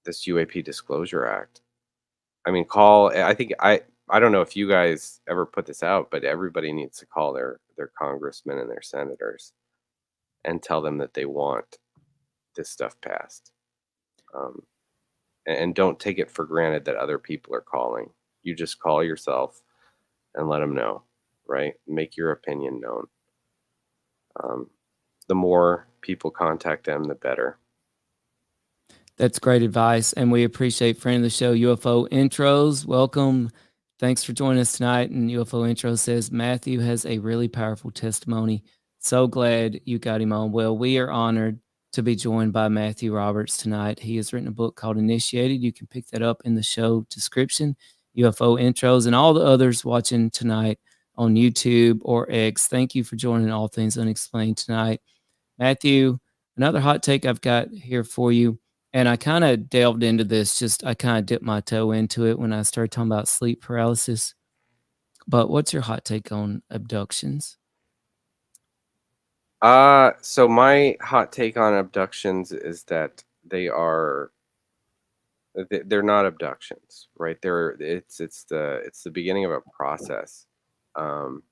[SPEAKER 8] this UAP Disclosure Act. I mean, I think I don't know if you guys ever put this out, but everybody needs to call their congressmen and their senators and tell them that they want this stuff passed. Um, and don't take it for granted that other people are calling. You just call yourself and let them know, right? Make your opinion known. Um, the more people contact them, the better.
[SPEAKER 3] That's great advice. And we appreciate friend of the show, UFO Intros. Welcome. Thanks for joining us tonight. And UFO Intro says Matthew has a really powerful testimony. So glad you got him on. Well, we are honored to be joined by Matthew Roberts tonight. He has written a book called Initiated. You can pick that up in the show description. UFO Intros and all the others watching tonight on YouTube or X. Thank you for joining All Things Unexplained tonight. Matthew, another hot take I've got here for you. And I kind of delved into this, I kind of dipped my toe into it when I started talking about sleep paralysis. But what's your hot take on abductions?
[SPEAKER 8] So my hot take on abductions is that they're not abductions, right? It's the beginning of a process, um,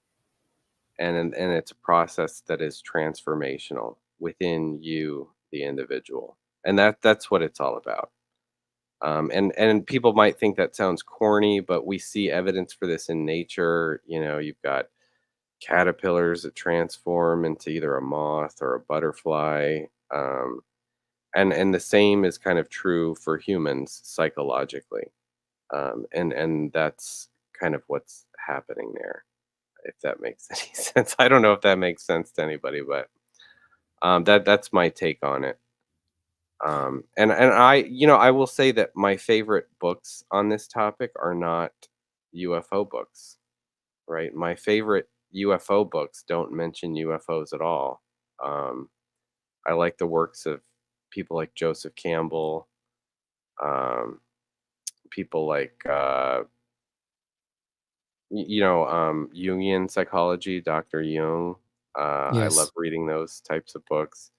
[SPEAKER 8] and it's a process that is transformational within you, the individual, and that's what it's all about. And people might think that sounds corny, but we see evidence for this in nature. You've got caterpillars that transform into either a moth or a butterfly. Um, and the same is kind of true for humans psychologically. And that's kind of what's happening there, if that makes any sense. I don't know if that makes sense to anybody, but that's my take on it. And I will say that my favorite books on this topic are not UFO books, right? My favorite UFO books don't mention UFOs at all. Um, I like the works of people like Joseph Campbell, um, people like Jungian psychology, Dr. Jung. I love
[SPEAKER 3] Yes.
[SPEAKER 8] reading those types of books.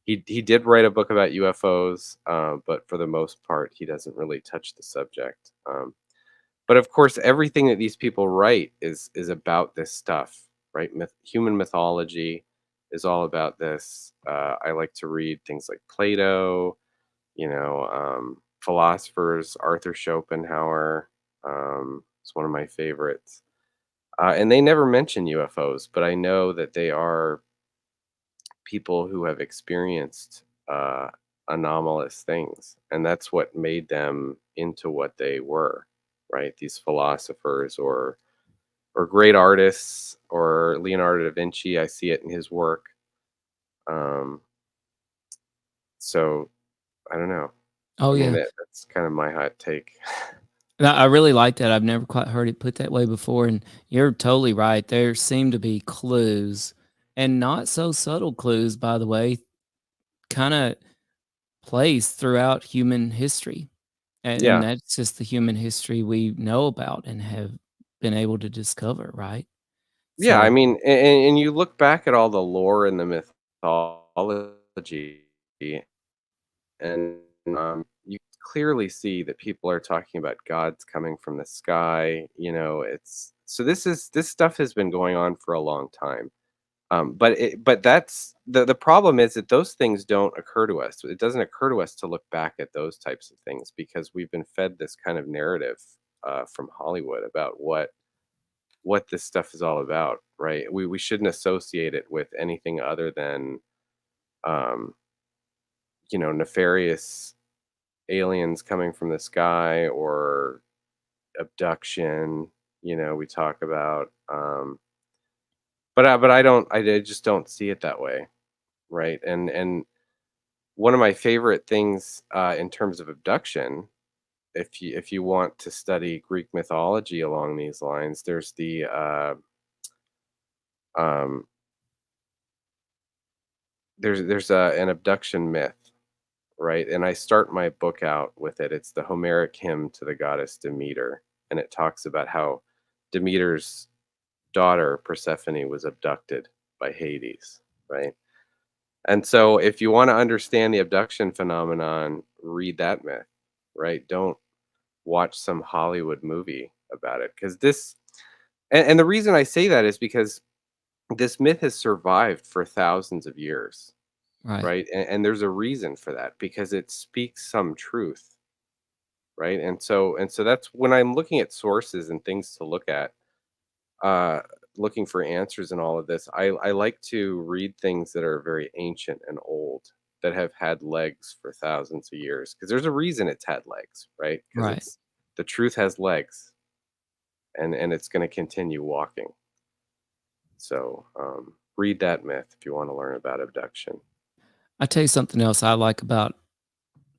[SPEAKER 8] He did write a book about UFOs, but for the most part, he doesn't really touch the subject. But of course, everything that these people write is about this stuff, right? Human mythology is all about this. I like to read things like Plato, philosophers. Arthur Schopenhauer is one of my favorites, and they never mention UFOs, but I know that they are people who have experienced anomalous things, and that's what made them into what they were, right? These philosophers or great artists, or Leonardo da Vinci. I see it in his work. Um, so I don't know.
[SPEAKER 3] Oh
[SPEAKER 8] I mean,
[SPEAKER 3] yeah.
[SPEAKER 8] that's kind of my hot take.
[SPEAKER 3] I really like that. I've never quite heard it put that way before, and you're totally right. There seem to be clues, and not so subtle clues, by the way, kind of placed throughout human history. And
[SPEAKER 8] Yeah,
[SPEAKER 3] that's just the human history we know about and have been able to discover, right?
[SPEAKER 8] yeah. I
[SPEAKER 3] So,
[SPEAKER 8] mean, and you look back at all the lore and the mythology, and you clearly see that people are talking about gods coming from the sky. It's so this stuff has been going on for a long time. But that's the problem is that those things don't occur to us. It doesn't occur to us to look back at those types of things because we've been fed this kind of narrative from Hollywood about what this stuff is all about, right? We shouldn't associate it with anything other than um, nefarious aliens coming from the sky or abduction. We talk about, but I just don't see it that way, right? And one of my favorite things in terms of abduction, if you want to study Greek mythology along these lines, there's the um, an abduction myth, right? And I start my book out with it. It's the Homeric hymn to the goddess Demeter, and it talks about how Demeter's daughter Persephone was abducted by Hades, right? And so if you want to understand the abduction phenomenon, read that myth, right? Don't watch some Hollywood movie about it, because and the reason I say that is because this myth has survived for thousands of years,
[SPEAKER 3] right.
[SPEAKER 8] right? And there's a reason for that, because it speaks some truth, right? And so that's when I'm looking at sources and things to look at, uh, looking for answers in all of this. I like to read things that are very ancient and old, that have had legs for thousands of years, because there's a reason it's had legs, right? Because
[SPEAKER 3] Right.
[SPEAKER 8] it's the truth has legs, and it's going to continue walking. So read that myth if you want to learn about abduction.
[SPEAKER 3] I tell you something else I like about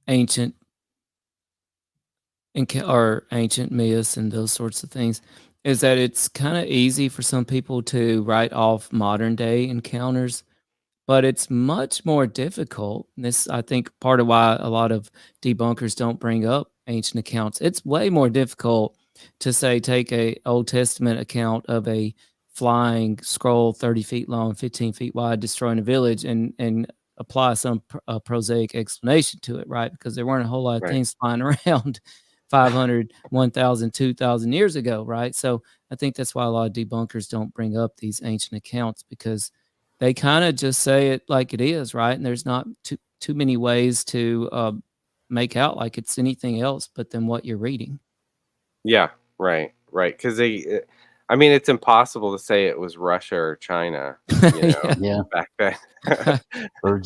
[SPEAKER 3] ancient or ancient myths and those sorts of things is that it's kind of easy for some people to write off modern day encounters, but it's much more difficult. This, I think, part of why a lot of debunkers don't bring up ancient accounts. It's way more difficult to say take a Old Testament account of a flying scroll 30 feet long, 15 feet wide, destroying a village, and apply some prosaic explanation to it, right? Because there weren't a whole lot of
[SPEAKER 8] Right.
[SPEAKER 3] things flying around 500, 1,000, 2,000 years ago, right? So I think that's why a lot of debunkers don't bring up these ancient accounts, because they kind of just say it like it is, right? And there's not too many ways to make out like it's anything else but than what you're reading.
[SPEAKER 8] Yeah, right, right. Because I mean, it's impossible to say it was Russia or China,
[SPEAKER 3] Yeah.
[SPEAKER 7] Yeah.
[SPEAKER 8] back then.
[SPEAKER 7] Or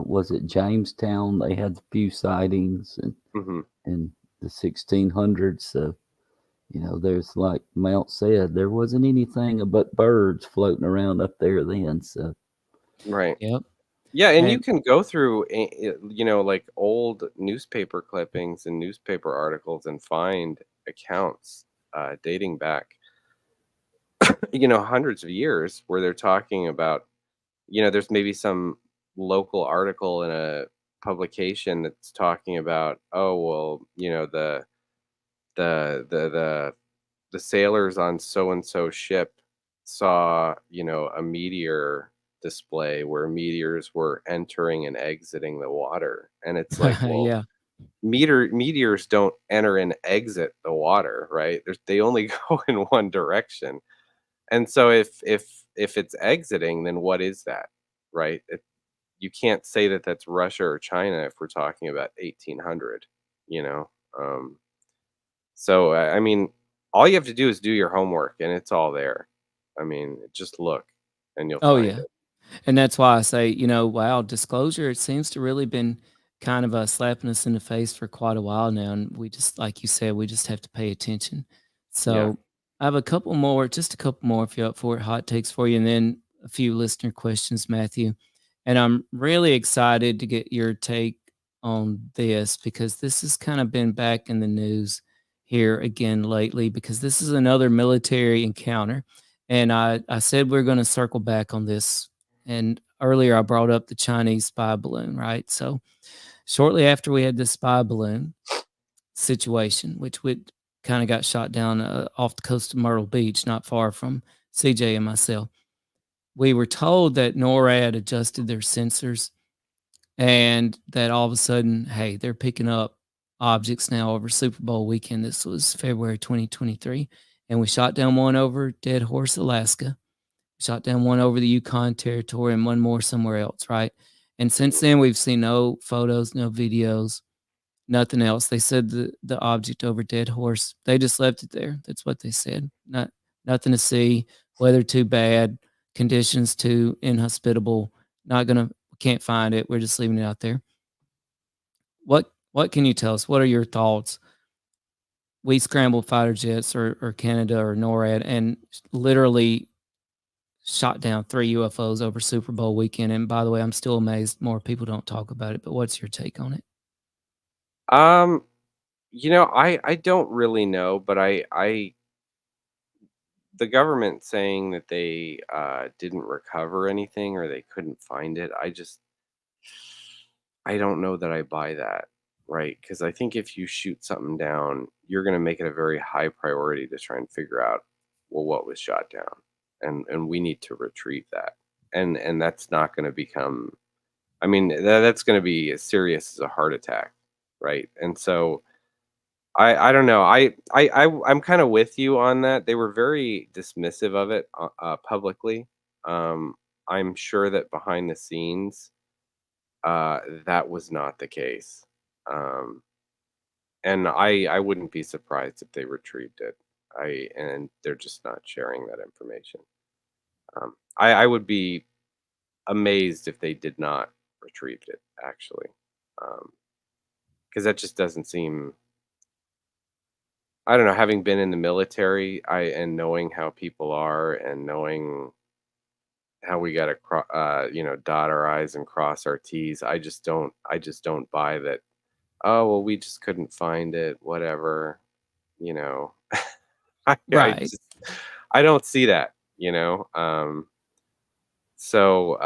[SPEAKER 7] was it Jamestown? They had a few sightings
[SPEAKER 8] Mhm.
[SPEAKER 7] in the 1600s. So, there's like Mount said, there wasn't anything but birds floating around up there then. So,
[SPEAKER 8] Right.
[SPEAKER 3] Yep.
[SPEAKER 8] Yeah, and you
[SPEAKER 3] And
[SPEAKER 8] can go through, like old newspaper clippings and newspaper articles and find accounts dating back, hundreds of years where they're talking about, there's maybe some local article in a publication that's talking about, oh, well, the the sailors on so and so ship saw, a meteor display where meteors were entering and exiting the water. And it's like, well,
[SPEAKER 3] yeah.
[SPEAKER 8] meteors don't enter and exit the water, right? They only go in one direction. And so if it's exiting, then what is that, right? You can't say that that's Russia or China if we're talking about 1800, you know. Um, so I mean, all you have to do is do your homework, and it's all there. I mean, just look, and you'll
[SPEAKER 3] Oh,
[SPEAKER 8] find
[SPEAKER 3] yeah.
[SPEAKER 8] it.
[SPEAKER 3] And that's why I say, wow, disclosure, it seems to really been kind of slapping us in the face for quite a while now. And we just, like you said, we just have to pay attention.
[SPEAKER 8] Yeah.
[SPEAKER 3] So I have just a couple more if you're up for it, hot takes for you, and then a few listener questions, Matthew. And I'm really excited to get your take on this because this has kind of been back in the news here again lately because this is another military encounter. And I said we're going to circle back on this, and earlier I brought up the Chinese spy balloon, right? So shortly after we had this spy balloon situation, which we kind of got shot down off the coast of Myrtle Beach, not far from CJ and myself, we were told that NORAD adjusted their sensors and that all of a sudden, hey, they're picking up objects now over Super Bowl weekend. This was February 2023. And we shot down one over Dead Horse, Alaska, shot down one over the Yukon Territory, and one more somewhere else, right? And since then, we've seen no photos, no videos, nothing else. They said the object over Dead Horse, they just left it there. That's what they said. Nothing to see. Weather too bad, conditions too inhospitable. Can't find it. We're just leaving it out there. What can you tell us? What are your thoughts? We scrambled fighter jets or Canada or NORAD and literally shot down 3 UFOs over Super Bowl weekend. And by the way, I'm still amazed more people don't talk about it. But what's your take on it?
[SPEAKER 8] Um, I don't really know, but the government saying that they didn't recover anything or they couldn't find it, I don't know that I buy that, right? Because I think if you shoot something down, you're going to make it a very high priority to try and figure out, well, what was shot down, and we need to retrieve that, and that's not going to become. I mean, that's going to be as serious as a heart attack, right? And so I don't know. I'm kind of with you on that. They were very dismissive of it publicly. Um, I'm sure that behind the scenes, that was not the case. Um, and I wouldn't be surprised if they retrieved it. And they're just not sharing that information. I would be amazed if they did not retrieve it actually, because that just doesn't seem. I don't know. Having been in the military, and knowing how people are, and knowing how we got to, dot our I's and cross our T's. I just don't buy that. Oh, well, we just couldn't find it, whatever, you know. I
[SPEAKER 3] Right.
[SPEAKER 8] just I don't see that, so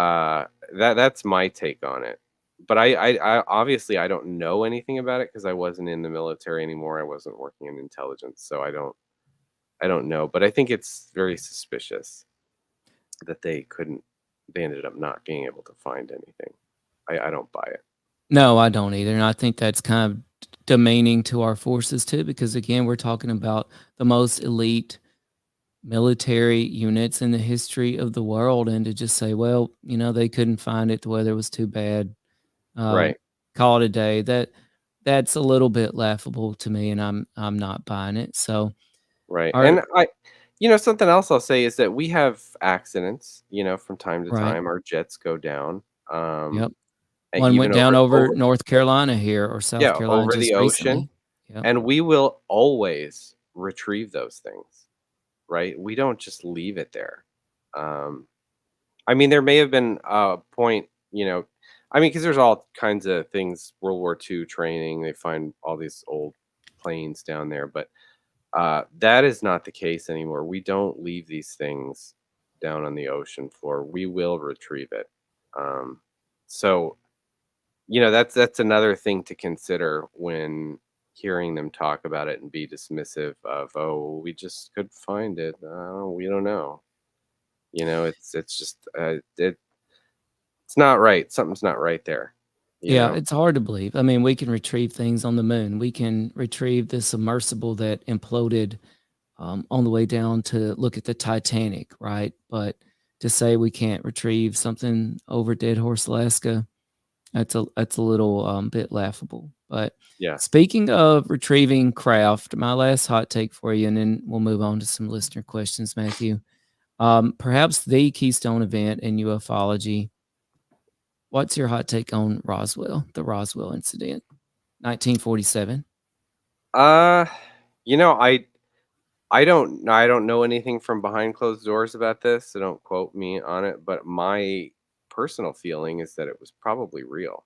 [SPEAKER 8] that's my take on it. But I obviously I don't know anything about it because I wasn't in the military anymore. I wasn't working in intelligence, so I don't know. But I think it's very suspicious that they ended up not being able to find anything. I don't buy it.
[SPEAKER 3] No, I don't either. And I think that's kind of demeaning to our forces too, because again, we're talking about the most elite military units in the history of the world. And to just say, well, they couldn't find it, the weather was too bad, uh,
[SPEAKER 8] Right.
[SPEAKER 3] call it a day. That's a little bit laughable to me, and I'm not buying it. So,
[SPEAKER 8] Right.
[SPEAKER 3] our
[SPEAKER 8] And Something else I'll say is that we have accidents, from time to
[SPEAKER 3] Right.
[SPEAKER 8] time. Our jets go down.
[SPEAKER 3] Yep.
[SPEAKER 8] And
[SPEAKER 3] One went
[SPEAKER 8] even
[SPEAKER 3] down
[SPEAKER 8] over
[SPEAKER 3] over
[SPEAKER 8] over
[SPEAKER 3] North Carolina here or South
[SPEAKER 8] yeah,
[SPEAKER 3] Carolina
[SPEAKER 8] over the
[SPEAKER 3] just
[SPEAKER 8] ocean,
[SPEAKER 3] recently. Yep.
[SPEAKER 8] and we will always retrieve those things, right? We don't just leave it there. Um, I mean, there may have been a point, because there's all kinds of things. World War II training, they find all these old planes down there, but that is not the case anymore. We don't leave these things down on the ocean floor. We will retrieve it. So that's another thing to consider when hearing them talk about it and be dismissive of, oh, we just could find it. We don't know. It's just it's not right. Something's not right there. You
[SPEAKER 3] Yeah,
[SPEAKER 8] know.
[SPEAKER 3] it's hard to believe. I mean, we can retrieve things on the moon. We can retrieve the submersible that imploded on the way down to look at the Titanic, right? But to say we can't retrieve something over Dead Horse, Alaska, that's a little bit laughable. But
[SPEAKER 8] Yeah.
[SPEAKER 3] speaking of retrieving craft, my last hot take for you, and then we'll move on to some listener questions, Matthew. Perhaps the keystone event in ufology. What's your hot take on Roswell, the Roswell incident, 1947?
[SPEAKER 8] Uh, I don't know anything from behind closed doors about this, so don't quote me on it, but my personal feeling is that it was probably real.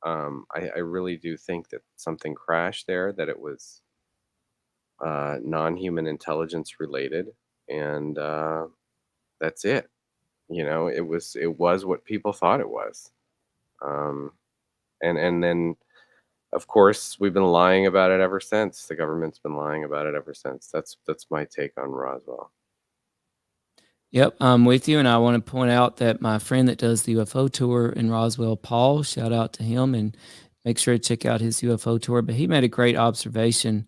[SPEAKER 8] I really do think that something crashed there, that it was non-human intelligence related, and that's it. It was what people thought it was. Um, and then of course we've been lying about it ever since. The government's been lying about it ever since. That's my take on Roswell.
[SPEAKER 3] Yep, I'm with you, and I want to point out that my friend that does the UFO tour in Roswell, Paul, shout out to him, and make sure to check out his UFO tour. But he made a great observation,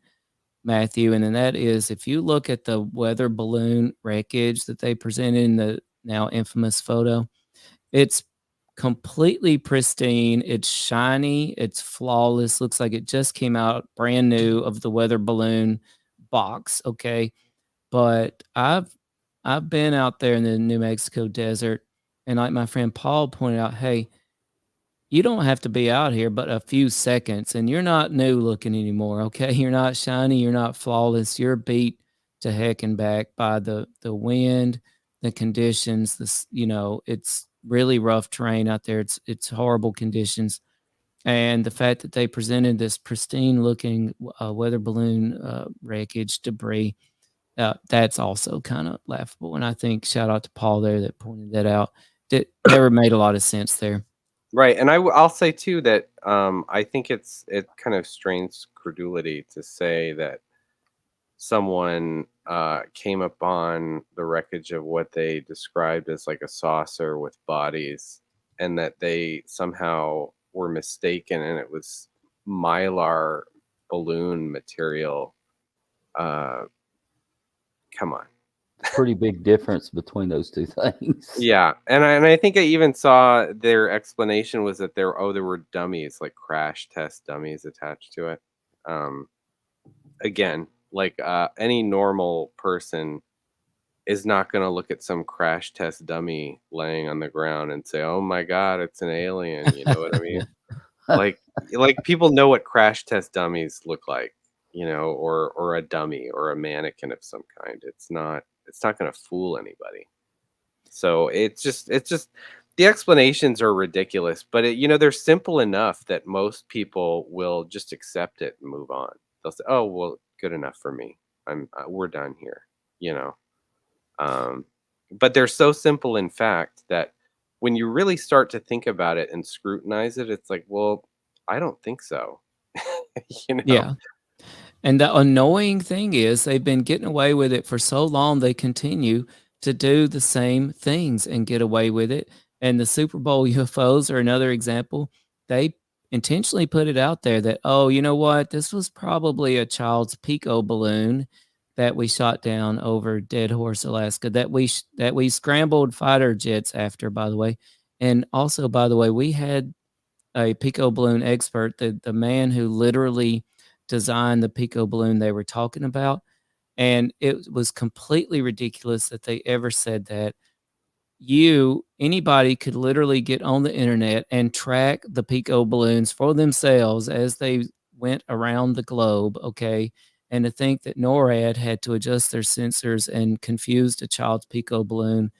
[SPEAKER 3] Matthew, and then that is if you look at the weather balloon wreckage that they presented in the now infamous photo, it's completely pristine. It's shiny. It's flawless. Looks like it just came out brand new of the weather balloon box. Okay, but I've been out there in the New Mexico desert, and like my friend Paul pointed out, hey, you don't have to be out here but a few seconds, and you're not new looking anymore. Okay, you're not shiny. You're not flawless. You're beat to heck and back by the wind, the conditions. It's really rough terrain out there. It's horrible conditions, and the fact that they presented this pristine looking weather balloon wreckage debris, that's also kind of laughable. And I think shout out to Paul there that pointed that out. That never made a lot of sense there.
[SPEAKER 8] Right, and I'll say too that I think it kind of strains credulity to say that someone came upon the wreckage of what they described as like a saucer with bodies, and that they somehow were mistaken, and it was mylar balloon material. Come on.
[SPEAKER 7] Pretty big difference between those two things.
[SPEAKER 8] Yeah, and I think I even saw their explanation was that there were dummies, like crash test dummies attached to it. Again, like any normal person is not going to look at some crash test dummy laying on the ground and say, "Oh my God, it's an alien." You know what I mean? like people know what crash test dummies look like, or a dummy or a mannequin of some kind. It's not going to fool anybody. So it's just the explanations are ridiculous, but they're simple enough that most people will just accept it and move on. They'll say, "Oh, well, good enough for me. We're done here." You know. But they're so simple in fact that when you really start to think about it and scrutinize it, it's like, well, I don't think so.
[SPEAKER 3] Yeah. And the annoying thing is they've been getting away with it for so long, they continue to do the same things and get away with it. And the Super Bowl UFOs are another example. They intentionally put it out there that, oh, you know what? This was probably a child's Pico balloon that we shot down over Dead Horse, Alaska, that we scrambled fighter jets after, by the way. And also, by the way, we had a Pico balloon expert, the man who literally designed the Pico balloon they were talking about. And it was completely ridiculous that they ever said that. Anybody could literally get on the internet and track the Pico balloons for themselves as they went around the globe, okay? And to think that NORAD had to adjust their sensors and confused a child's Pico balloon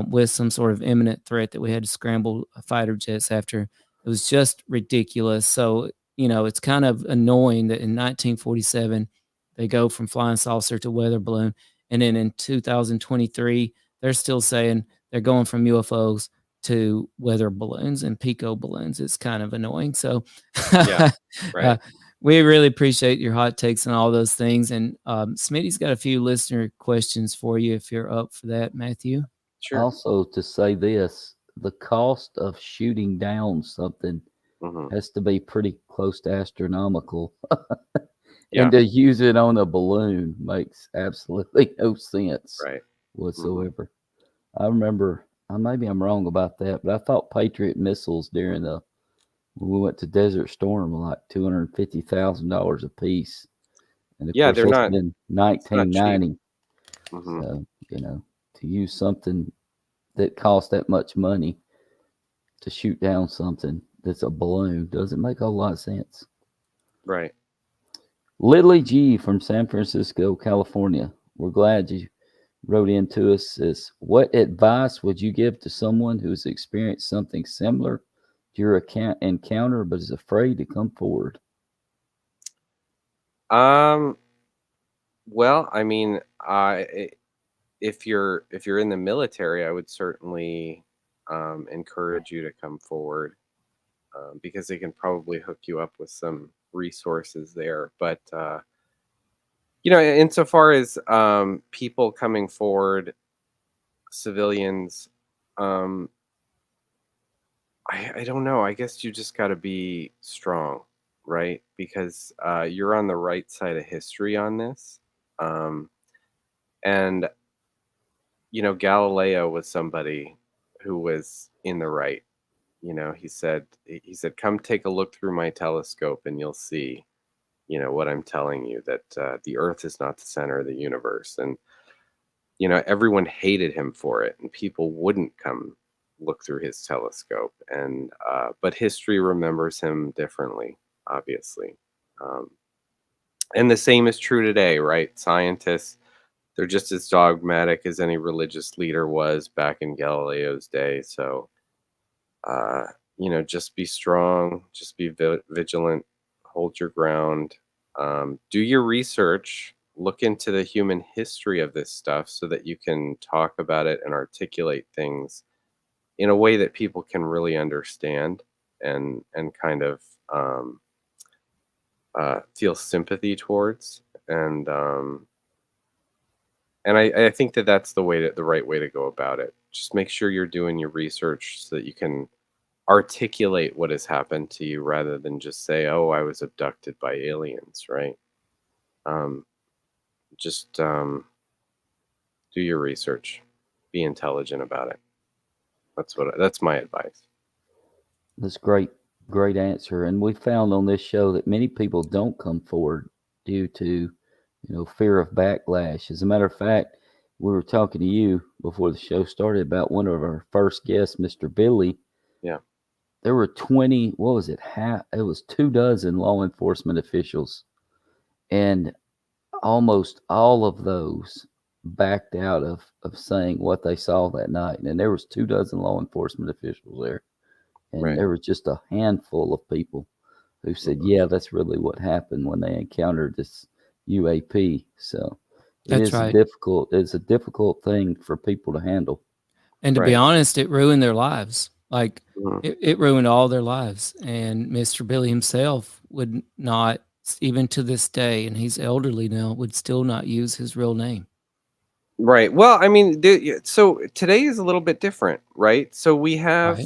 [SPEAKER 3] with some sort of imminent threat that we had to scramble fighter jets after. It was just ridiculous. So, it's kind of annoying that in 1947, they go from flying saucer to weather balloon. And then in 2023, they're still saying they're going from UFOs to weather balloons and Pico balloons. It's kind of annoying. So,
[SPEAKER 8] Yeah, right.
[SPEAKER 3] we really appreciate your hot takes and all those things. And Smitty's got a few listener questions for you if you're up for that, Matthew.
[SPEAKER 8] Sure.
[SPEAKER 7] Also, to say this, the cost of shooting down something has to be pretty close to astronomical.
[SPEAKER 8] Yeah.
[SPEAKER 7] And to use it on a balloon makes absolutely no sense
[SPEAKER 8] Right.
[SPEAKER 7] whatsoever. I remember, maybe I'm wrong about that, but I thought Patriot missiles when we went to Desert Storm were like $250,000 a piece. And of
[SPEAKER 8] Yeah,
[SPEAKER 7] course,
[SPEAKER 8] they're
[SPEAKER 7] that's
[SPEAKER 8] not.
[SPEAKER 7] been
[SPEAKER 8] It's not cheap.
[SPEAKER 7] 1990.
[SPEAKER 8] Mhm.
[SPEAKER 7] So, to use something that costs that much money to shoot down something that's a balloon doesn't make a whole lot of sense.
[SPEAKER 8] Right.
[SPEAKER 7] Lily G from San Francisco, California. We're glad you wrote into us. Says, what advice would you give to someone who's experienced something similar to your encounter but is afraid to come forward?
[SPEAKER 8] Well, I mean, if you're in the military, I would certainly encourage you to come forward because they can probably hook you up with some resources there. But insofar as people coming forward, civilians, um, I don't know. I guess you just got to be strong, right? Because you're on the right side of history on this. Um, and Galileo was somebody who was in the right. He said, "Come take a look through my telescope, and you'll see, what I'm telling you, that the Earth is not the center of the universe." And everyone hated him for it, and people wouldn't come look through his telescope. And but history remembers him differently, obviously. Um, and the same is true today, right? Scientists, they're just as dogmatic as any religious leader was back in Galileo's day. So, just be strong, just be vigilant, hold your ground, do your research, look into the human history of this stuff so that you can talk about it and articulate things in a way that people can really understand and kind of feel sympathy towards. And I think that that's the right way to go about it. Just make sure you're doing your research so that you can articulate what has happened to you rather than just say, "Oh, I was abducted by aliens," right? Just do your research, be intelligent about it. That's my advice.
[SPEAKER 7] That's great answer. And we found on this show that many people don't come forward due to, fear of backlash. As a matter of fact, we were talking to you before the show started about one of our first guests, Mr. Billy.
[SPEAKER 8] Yeah.
[SPEAKER 7] There were 20, what was it? It was 24 law enforcement officials. And almost all of those backed out of saying what they saw that night. And there was 24 law enforcement officials there. And
[SPEAKER 8] Right.
[SPEAKER 7] there was just a handful of people who said, yeah, that's really what happened when they encountered this UAP. So
[SPEAKER 3] That's right.
[SPEAKER 7] It's a difficult thing for people to handle.
[SPEAKER 3] And to be
[SPEAKER 8] Right.
[SPEAKER 3] honest, it ruined their lives. Like
[SPEAKER 8] Mhm.
[SPEAKER 3] it ruined all their lives. And Mr. Billy himself would not, even to this day, and he's elderly now, would still not use his real name.
[SPEAKER 8] Right. Well, I mean, so today is a little bit different, right? So we have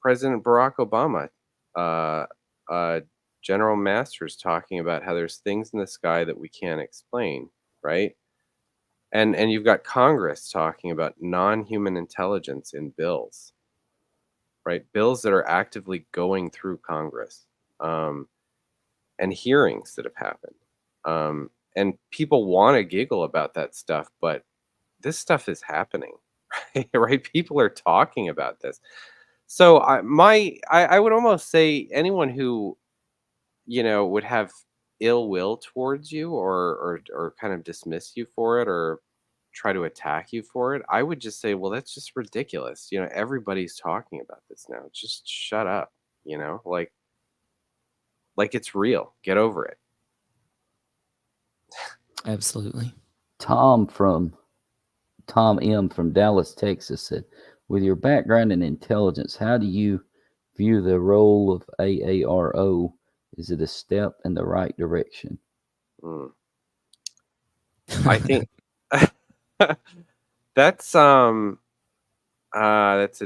[SPEAKER 8] President Barack Obama, uh, General Masters talking about how there's things in the sky that we can't explain, right? And you've got Congress talking about non-human intelligence in bills, right? Bills that are actively going through Congress, and hearings that have happened. and people want to giggle about that stuff, but this stuff is happening, right? Right? People are talking about this. So I would almost say anyone who, would have ill will towards you, or kind of dismiss you for it, or try to attack you for it, I would just say, well, that's just ridiculous. Everybody's talking about this now. Just shut up, like it's real. Get over it.
[SPEAKER 3] Absolutely.
[SPEAKER 7] Tom M from Dallas, Texas said, with your background in intelligence, how do you view the role of AARO? Is it a step in the right direction?
[SPEAKER 8] I think that's a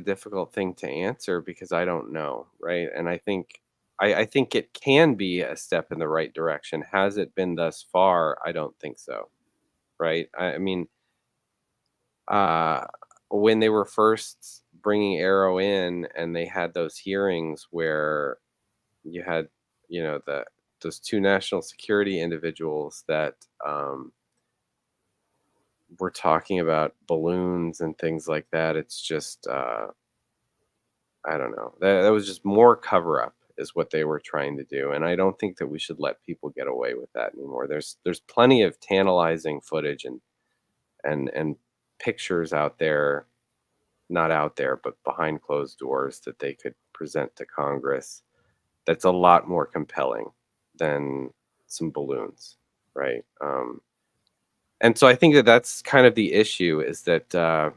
[SPEAKER 8] difficult thing to answer because I don't know, right? And I think it can be a step in the right direction. Has it been thus far? I don't think so, right? I mean, when they were first bringing Arrow in, and they had those hearings where you had, those two national security individuals that were talking about balloons and things like that. It's just, I don't know. That was just more cover up is what they were trying to do, and I don't think that we should let people get away with that anymore. There's plenty of tantalizing footage and pictures out there, not out there, but behind closed doors that they could present to Congress. That's a lot more compelling than some balloons, right? And so I think that that's kind of the issue, is that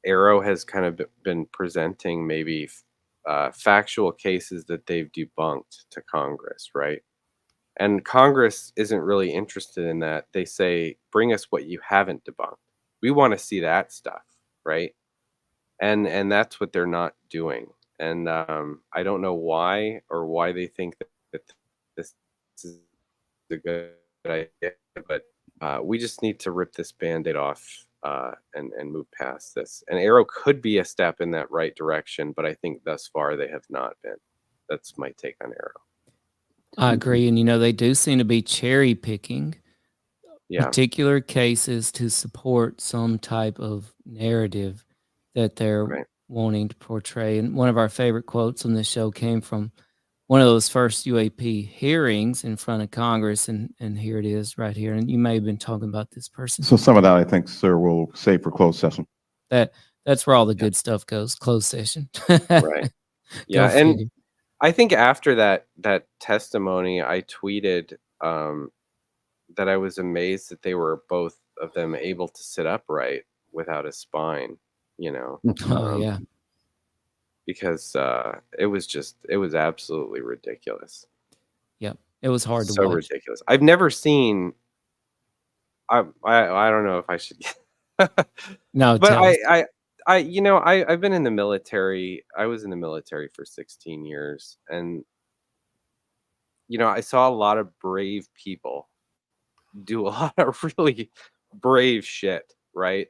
[SPEAKER 8] Arrow has kind of been presenting maybe factual cases that they've debunked to Congress, right? And Congress isn't really interested in that. They say, bring us what you haven't debunked. We want to see that stuff, right? And that's what they're not doing. And I don't know why, or why they think that this is a good idea, but we just need to rip this Band-Aid off and move past this. And Arrow could be a step in that right direction, but I think thus far they have not been. That's my take on Arrow.
[SPEAKER 3] I agree. And, they do seem to be cherry picking particular cases to support some type of narrative that they're wanting to portray. And one of our favorite quotes on this show came from one of those first UAP hearings in front of Congress, and here it is right here. And you may have been talking about this person.
[SPEAKER 6] So some of that, I think, sir, we'll save for closed session.
[SPEAKER 3] That's where all the good stuff goes, closed session.
[SPEAKER 8] Right. Yeah, and I think after that testimony, I tweeted that I was amazed that they were, both of them, able to sit upright without a spine,
[SPEAKER 3] Oh, yeah.
[SPEAKER 8] Because it was absolutely ridiculous.
[SPEAKER 3] Yep. It was hard to
[SPEAKER 8] so
[SPEAKER 3] watch.
[SPEAKER 8] Ridiculous. I've never seen. I don't know if I should.
[SPEAKER 3] No,
[SPEAKER 8] but
[SPEAKER 3] tell us.
[SPEAKER 8] I've been in the military. I was in the military for 16 years, and I saw a lot of brave people do a lot of really brave shit, right?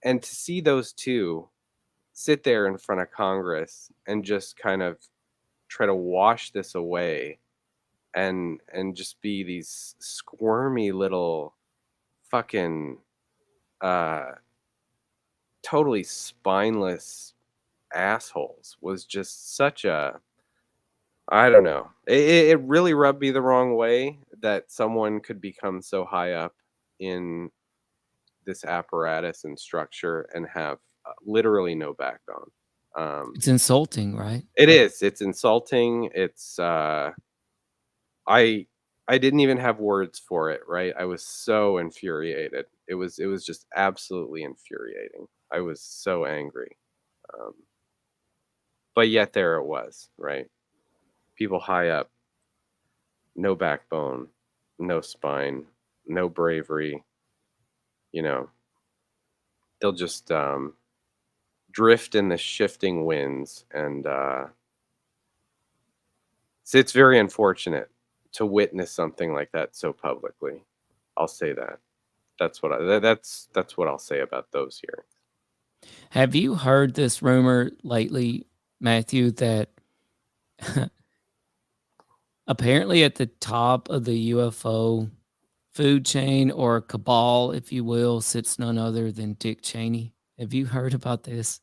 [SPEAKER 8] And to see those two sit there in front of Congress and just kind of try to wash this away and just be these squirmy little fucking totally spineless assholes was just such a, I don't know. It really rubbed me the wrong way that someone could become so high up in this apparatus and structure and have literally no backbone.
[SPEAKER 3] It's insulting, right?
[SPEAKER 8] It is. It's insulting. It's I didn't even have words for it, right? I was so infuriated. It was just absolutely infuriating. I was so angry. But yet there it was, right? People high up, no backbone, no spine, no bravery. They'll just drift in the shifting winds, and it's very unfortunate to witness something like that so publicly. I'll say that. That's what I'll say about those hearings.
[SPEAKER 3] Have you heard this rumor lately, Matthew, that apparently at the top of the UFO food chain or cabal, if you will, sits none other than Dick Cheney. Have you heard about this?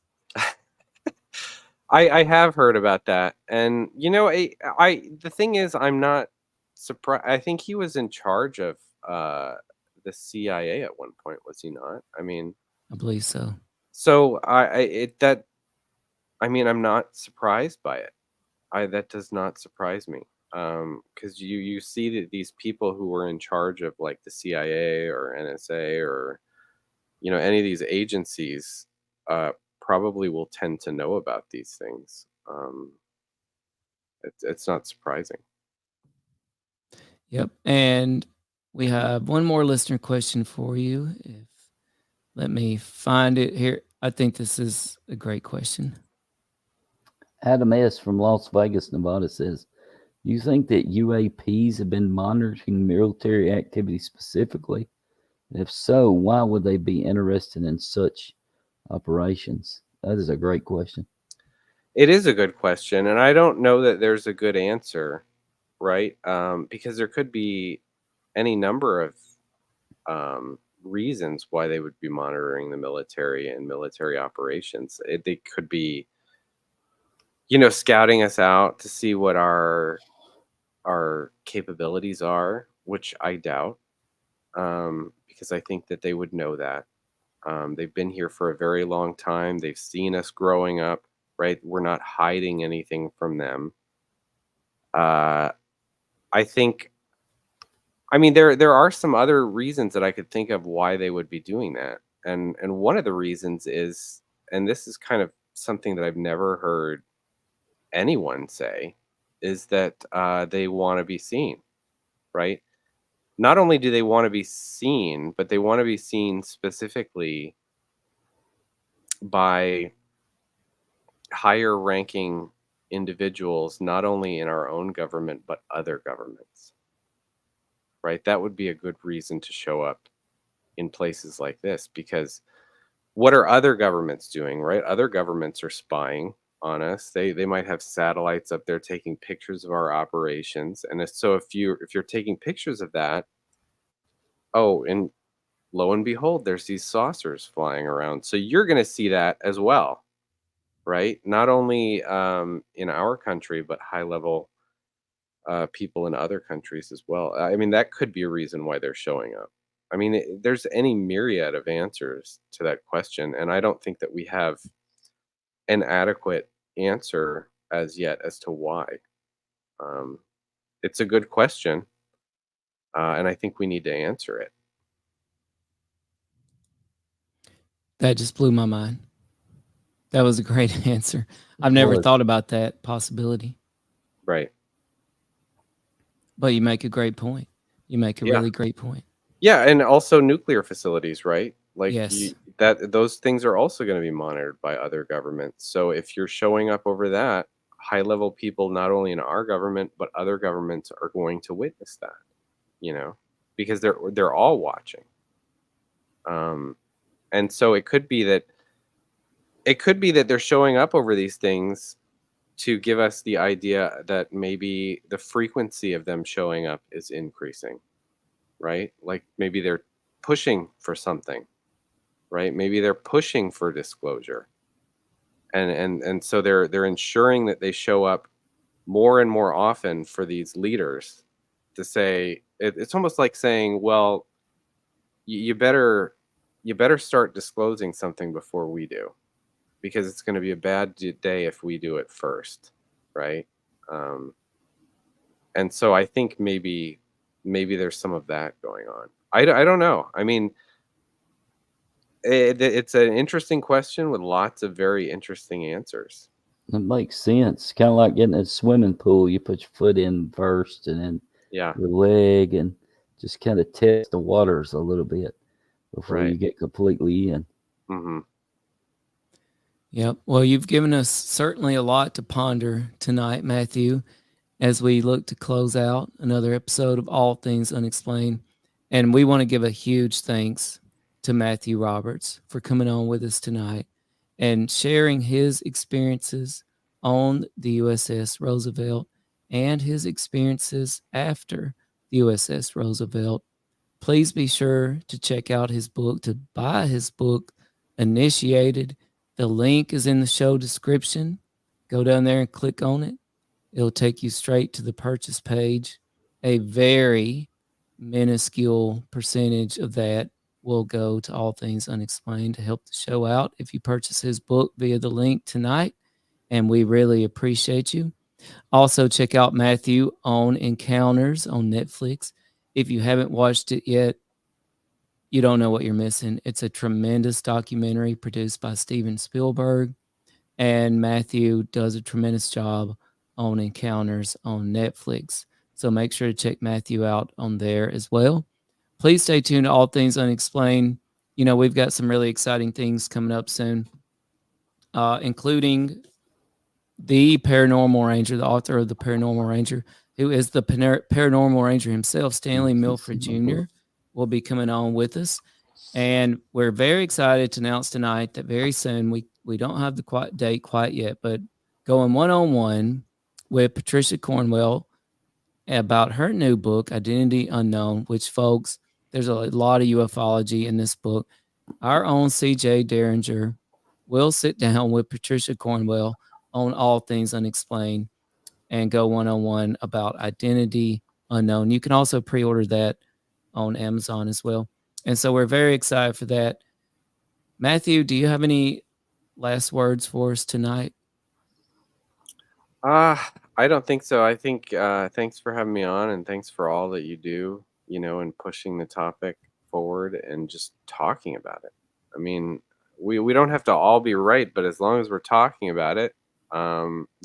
[SPEAKER 8] I have heard about that, and the thing is, I'm not surprised. I think he was in charge of the CIA at one point, was he not? I mean,
[SPEAKER 3] I believe so.
[SPEAKER 8] so I mean, I'm not surprised by it. That does not surprise me. Because you see that these people who were in charge of like the CIA or NSA or any of these agencies, probably will tend to know about these things. It's not surprising.
[SPEAKER 3] Yep. And we have one more listener question for you. Let me find it here. I think this is a great question.
[SPEAKER 7] Adam S. from Las Vegas, Nevada says, you think that UAPs have been monitoring military activity specifically? And if so, why would they be interested in such operations? That is a great question.
[SPEAKER 8] It is a good question, and I don't know that there's a good answer, right? Because there could be any number of reasons why they would be monitoring the military and military operations. They could be, scouting us out to see what our capabilities are, which I doubt, because I think that they would know that. They've been here for a very long time. They've seen us growing up, right? We're not hiding anything from them. I think, I mean, there are some other reasons that I could think of why they would be doing that. And one of the reasons is, and this is kind of something that I've never heard anyone say, is that they want to be seen, right? Not only do they want to be seen, but they want to be seen specifically by higher ranking individuals, not only in our own government, but other governments, right? That would be a good reason to show up in places like this, because what are other governments doing, right? Other governments are spying on us. They might have satellites up there taking pictures of our operations. And so if you're taking pictures of that, oh, and lo and behold, there's these saucers flying around. So you're going to see that as well, right? Not only in our country, but high level people in other countries as well. I mean, that could be a reason why they're showing up. I mean, there's any myriad of answers to that question, and I don't think that we have an adequate answer as yet as to why. It's a good question, and I think we need to answer it.
[SPEAKER 3] That just blew my mind. That was a great answer. I've never thought about that possibility.
[SPEAKER 8] Right.
[SPEAKER 3] But you make a great point. You make a really great point.
[SPEAKER 8] Yeah, and also nuclear facilities, right? Like
[SPEAKER 3] Yes.
[SPEAKER 8] those things are also going to be monitored by other governments. So if you're showing up over that, high level people, not only in our government, but other governments are going to witness that, because they're all watching. And so it could be that they're showing up over these things to give us the idea that maybe the frequency of them showing up is increasing, right? Like maybe they're pushing for something, right? Maybe they're pushing for disclosure. And so they're ensuring that they show up more and more often for these leaders to say, it's almost like saying, well, you better start disclosing something before we do, because it's going to be a bad day if we do it first, right? And so I think maybe there's some of that going on. I don't know. I mean, it's an interesting question with lots of very interesting answers.
[SPEAKER 7] It makes sense. Kind of like getting a swimming pool. You put your foot in first and then your leg, and just kind of test the waters a little bit before you get completely in.
[SPEAKER 8] Mm-hmm.
[SPEAKER 3] Yep. Well, you've given us certainly a lot to ponder tonight, Matthew, as we look to close out another episode of All Things Unexplained. And we want to give a huge thanks to Matthew Roberts for coming on with us tonight and sharing his experiences on the USS Roosevelt and his experiences after the USS Roosevelt please be sure to check out his book, to buy his book, Initiated. The link is in the show description. Go down there and click on it. It'll take you straight to the purchase page. A very minuscule percentage of that will go to All Things Unexplained to help the show out if you purchase his book via the link tonight, and we really appreciate you. Also, check out Matthew on Encounters on Netflix. If you haven't watched it yet, you don't know what you're missing. It's a tremendous documentary produced by Steven Spielberg, and Matthew does a tremendous job on Encounters on Netflix. So make sure to check Matthew out on there as well. Please stay tuned to All Things Unexplained. You know, we've got some really exciting things coming up soon, including the Paranormal Ranger, the author of the Paranormal Ranger, who is the Paranormal Ranger himself, Stanley Milford Jr., will be coming on with us. And we're very excited to announce tonight that very soon, we don't have the date quite yet, but going one-on-one with Patricia Cornwell about her new book, Identity Unknown, which, folks, there's a lot of ufology in this book. Our own CJ Derringer will sit down with Patricia Cornwell on All Things Unexplained and go one-on-one about Identity Unknown. You can also pre-order that on Amazon as well. And so we're very excited for that. Matthew, do you have any last words for us tonight?
[SPEAKER 8] I don't think so. I think thanks for having me on, and thanks for all that you do, you know, and pushing the topic forward and just talking about it. I mean, we don't have to all be right, but as long as we're talking about it,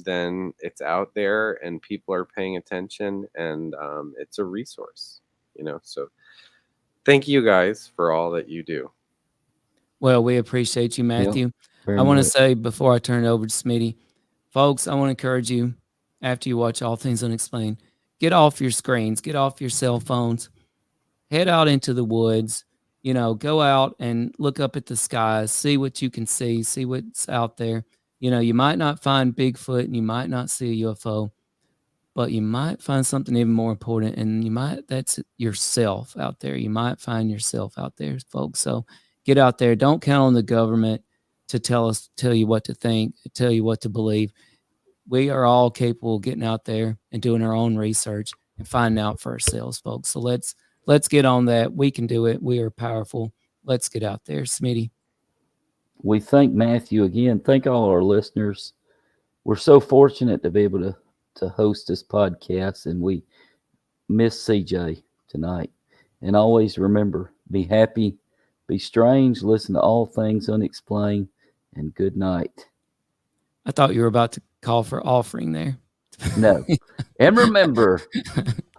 [SPEAKER 8] then it's out there and people are paying attention, and it's a resource, you know. So thank you guys for all that you do.
[SPEAKER 3] Well, we appreciate you, Matthew.
[SPEAKER 7] Very
[SPEAKER 3] I want to
[SPEAKER 7] much.
[SPEAKER 3] say before I turn it over to Smitty, folks, I want to encourage you, after you watch All Things Unexplained, get off your screens, get off your cell phones, head out into the woods, you know, go out and look up at the skies, see what you can see what's out there. You know, you might not find Bigfoot and you might not see a UFO, but you might find something even more important, and that's yourself out there. You might find yourself out there, folks. So get out there. Don't count on the government to tell you what to think, tell you what to believe. We are all capable of getting out there and doing our own research and finding out for ourselves, folks. So let's get on that. We can do it. We are powerful. Let's get out there. Smitty.
[SPEAKER 7] We thank Matthew again. Thank all our listeners. We're so fortunate to be able to host this podcast, and we miss CJ tonight. And always remember, be happy, be strange, listen to All Things Unexplained, and good night.
[SPEAKER 3] I thought you were about to call for offering there.
[SPEAKER 7] No. And remember,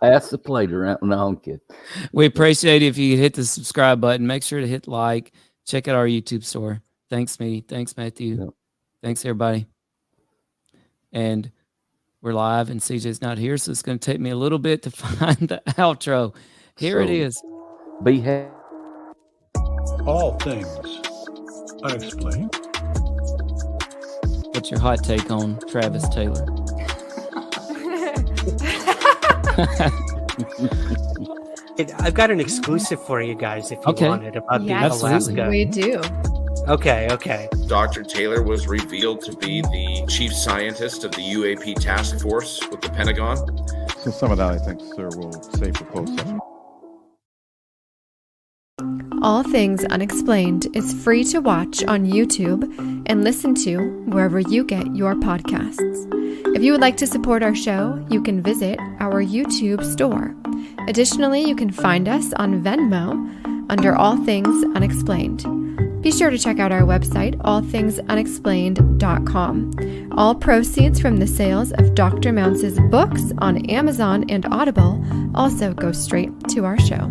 [SPEAKER 7] pass the plate around. No, I'm kidding.
[SPEAKER 3] We appreciate it if you hit the subscribe button. Make sure to hit like. Check out our YouTube store. Thanks, Smitty. Thanks, Matthew.
[SPEAKER 7] Yep.
[SPEAKER 3] Thanks, everybody. And we're live, and CJ's not here, so it's going to take me a little bit to find the outro. Here it is.
[SPEAKER 7] Be happy.
[SPEAKER 2] All Things Unexplained.
[SPEAKER 3] What's your hot take on Travis Taylor?
[SPEAKER 10] I've got an exclusive for you guys if you want it about the Alaska.
[SPEAKER 4] We do.
[SPEAKER 10] Okay.
[SPEAKER 11] Dr. Taylor was revealed to be the chief scientist of the UAP task force with the Pentagon.
[SPEAKER 6] So some of that, I think, sir, we'll save for closed session.
[SPEAKER 4] All Things Unexplained is free to watch on YouTube and listen to wherever you get your podcasts. If you would like to support our show, you can visit our YouTube store. Additionally, you can find us on Venmo under All Things Unexplained. Be sure to check out our website, allthingsunexplained.com. All proceeds from the sales of Dr. Mounce's books on Amazon and Audible also go straight to our show.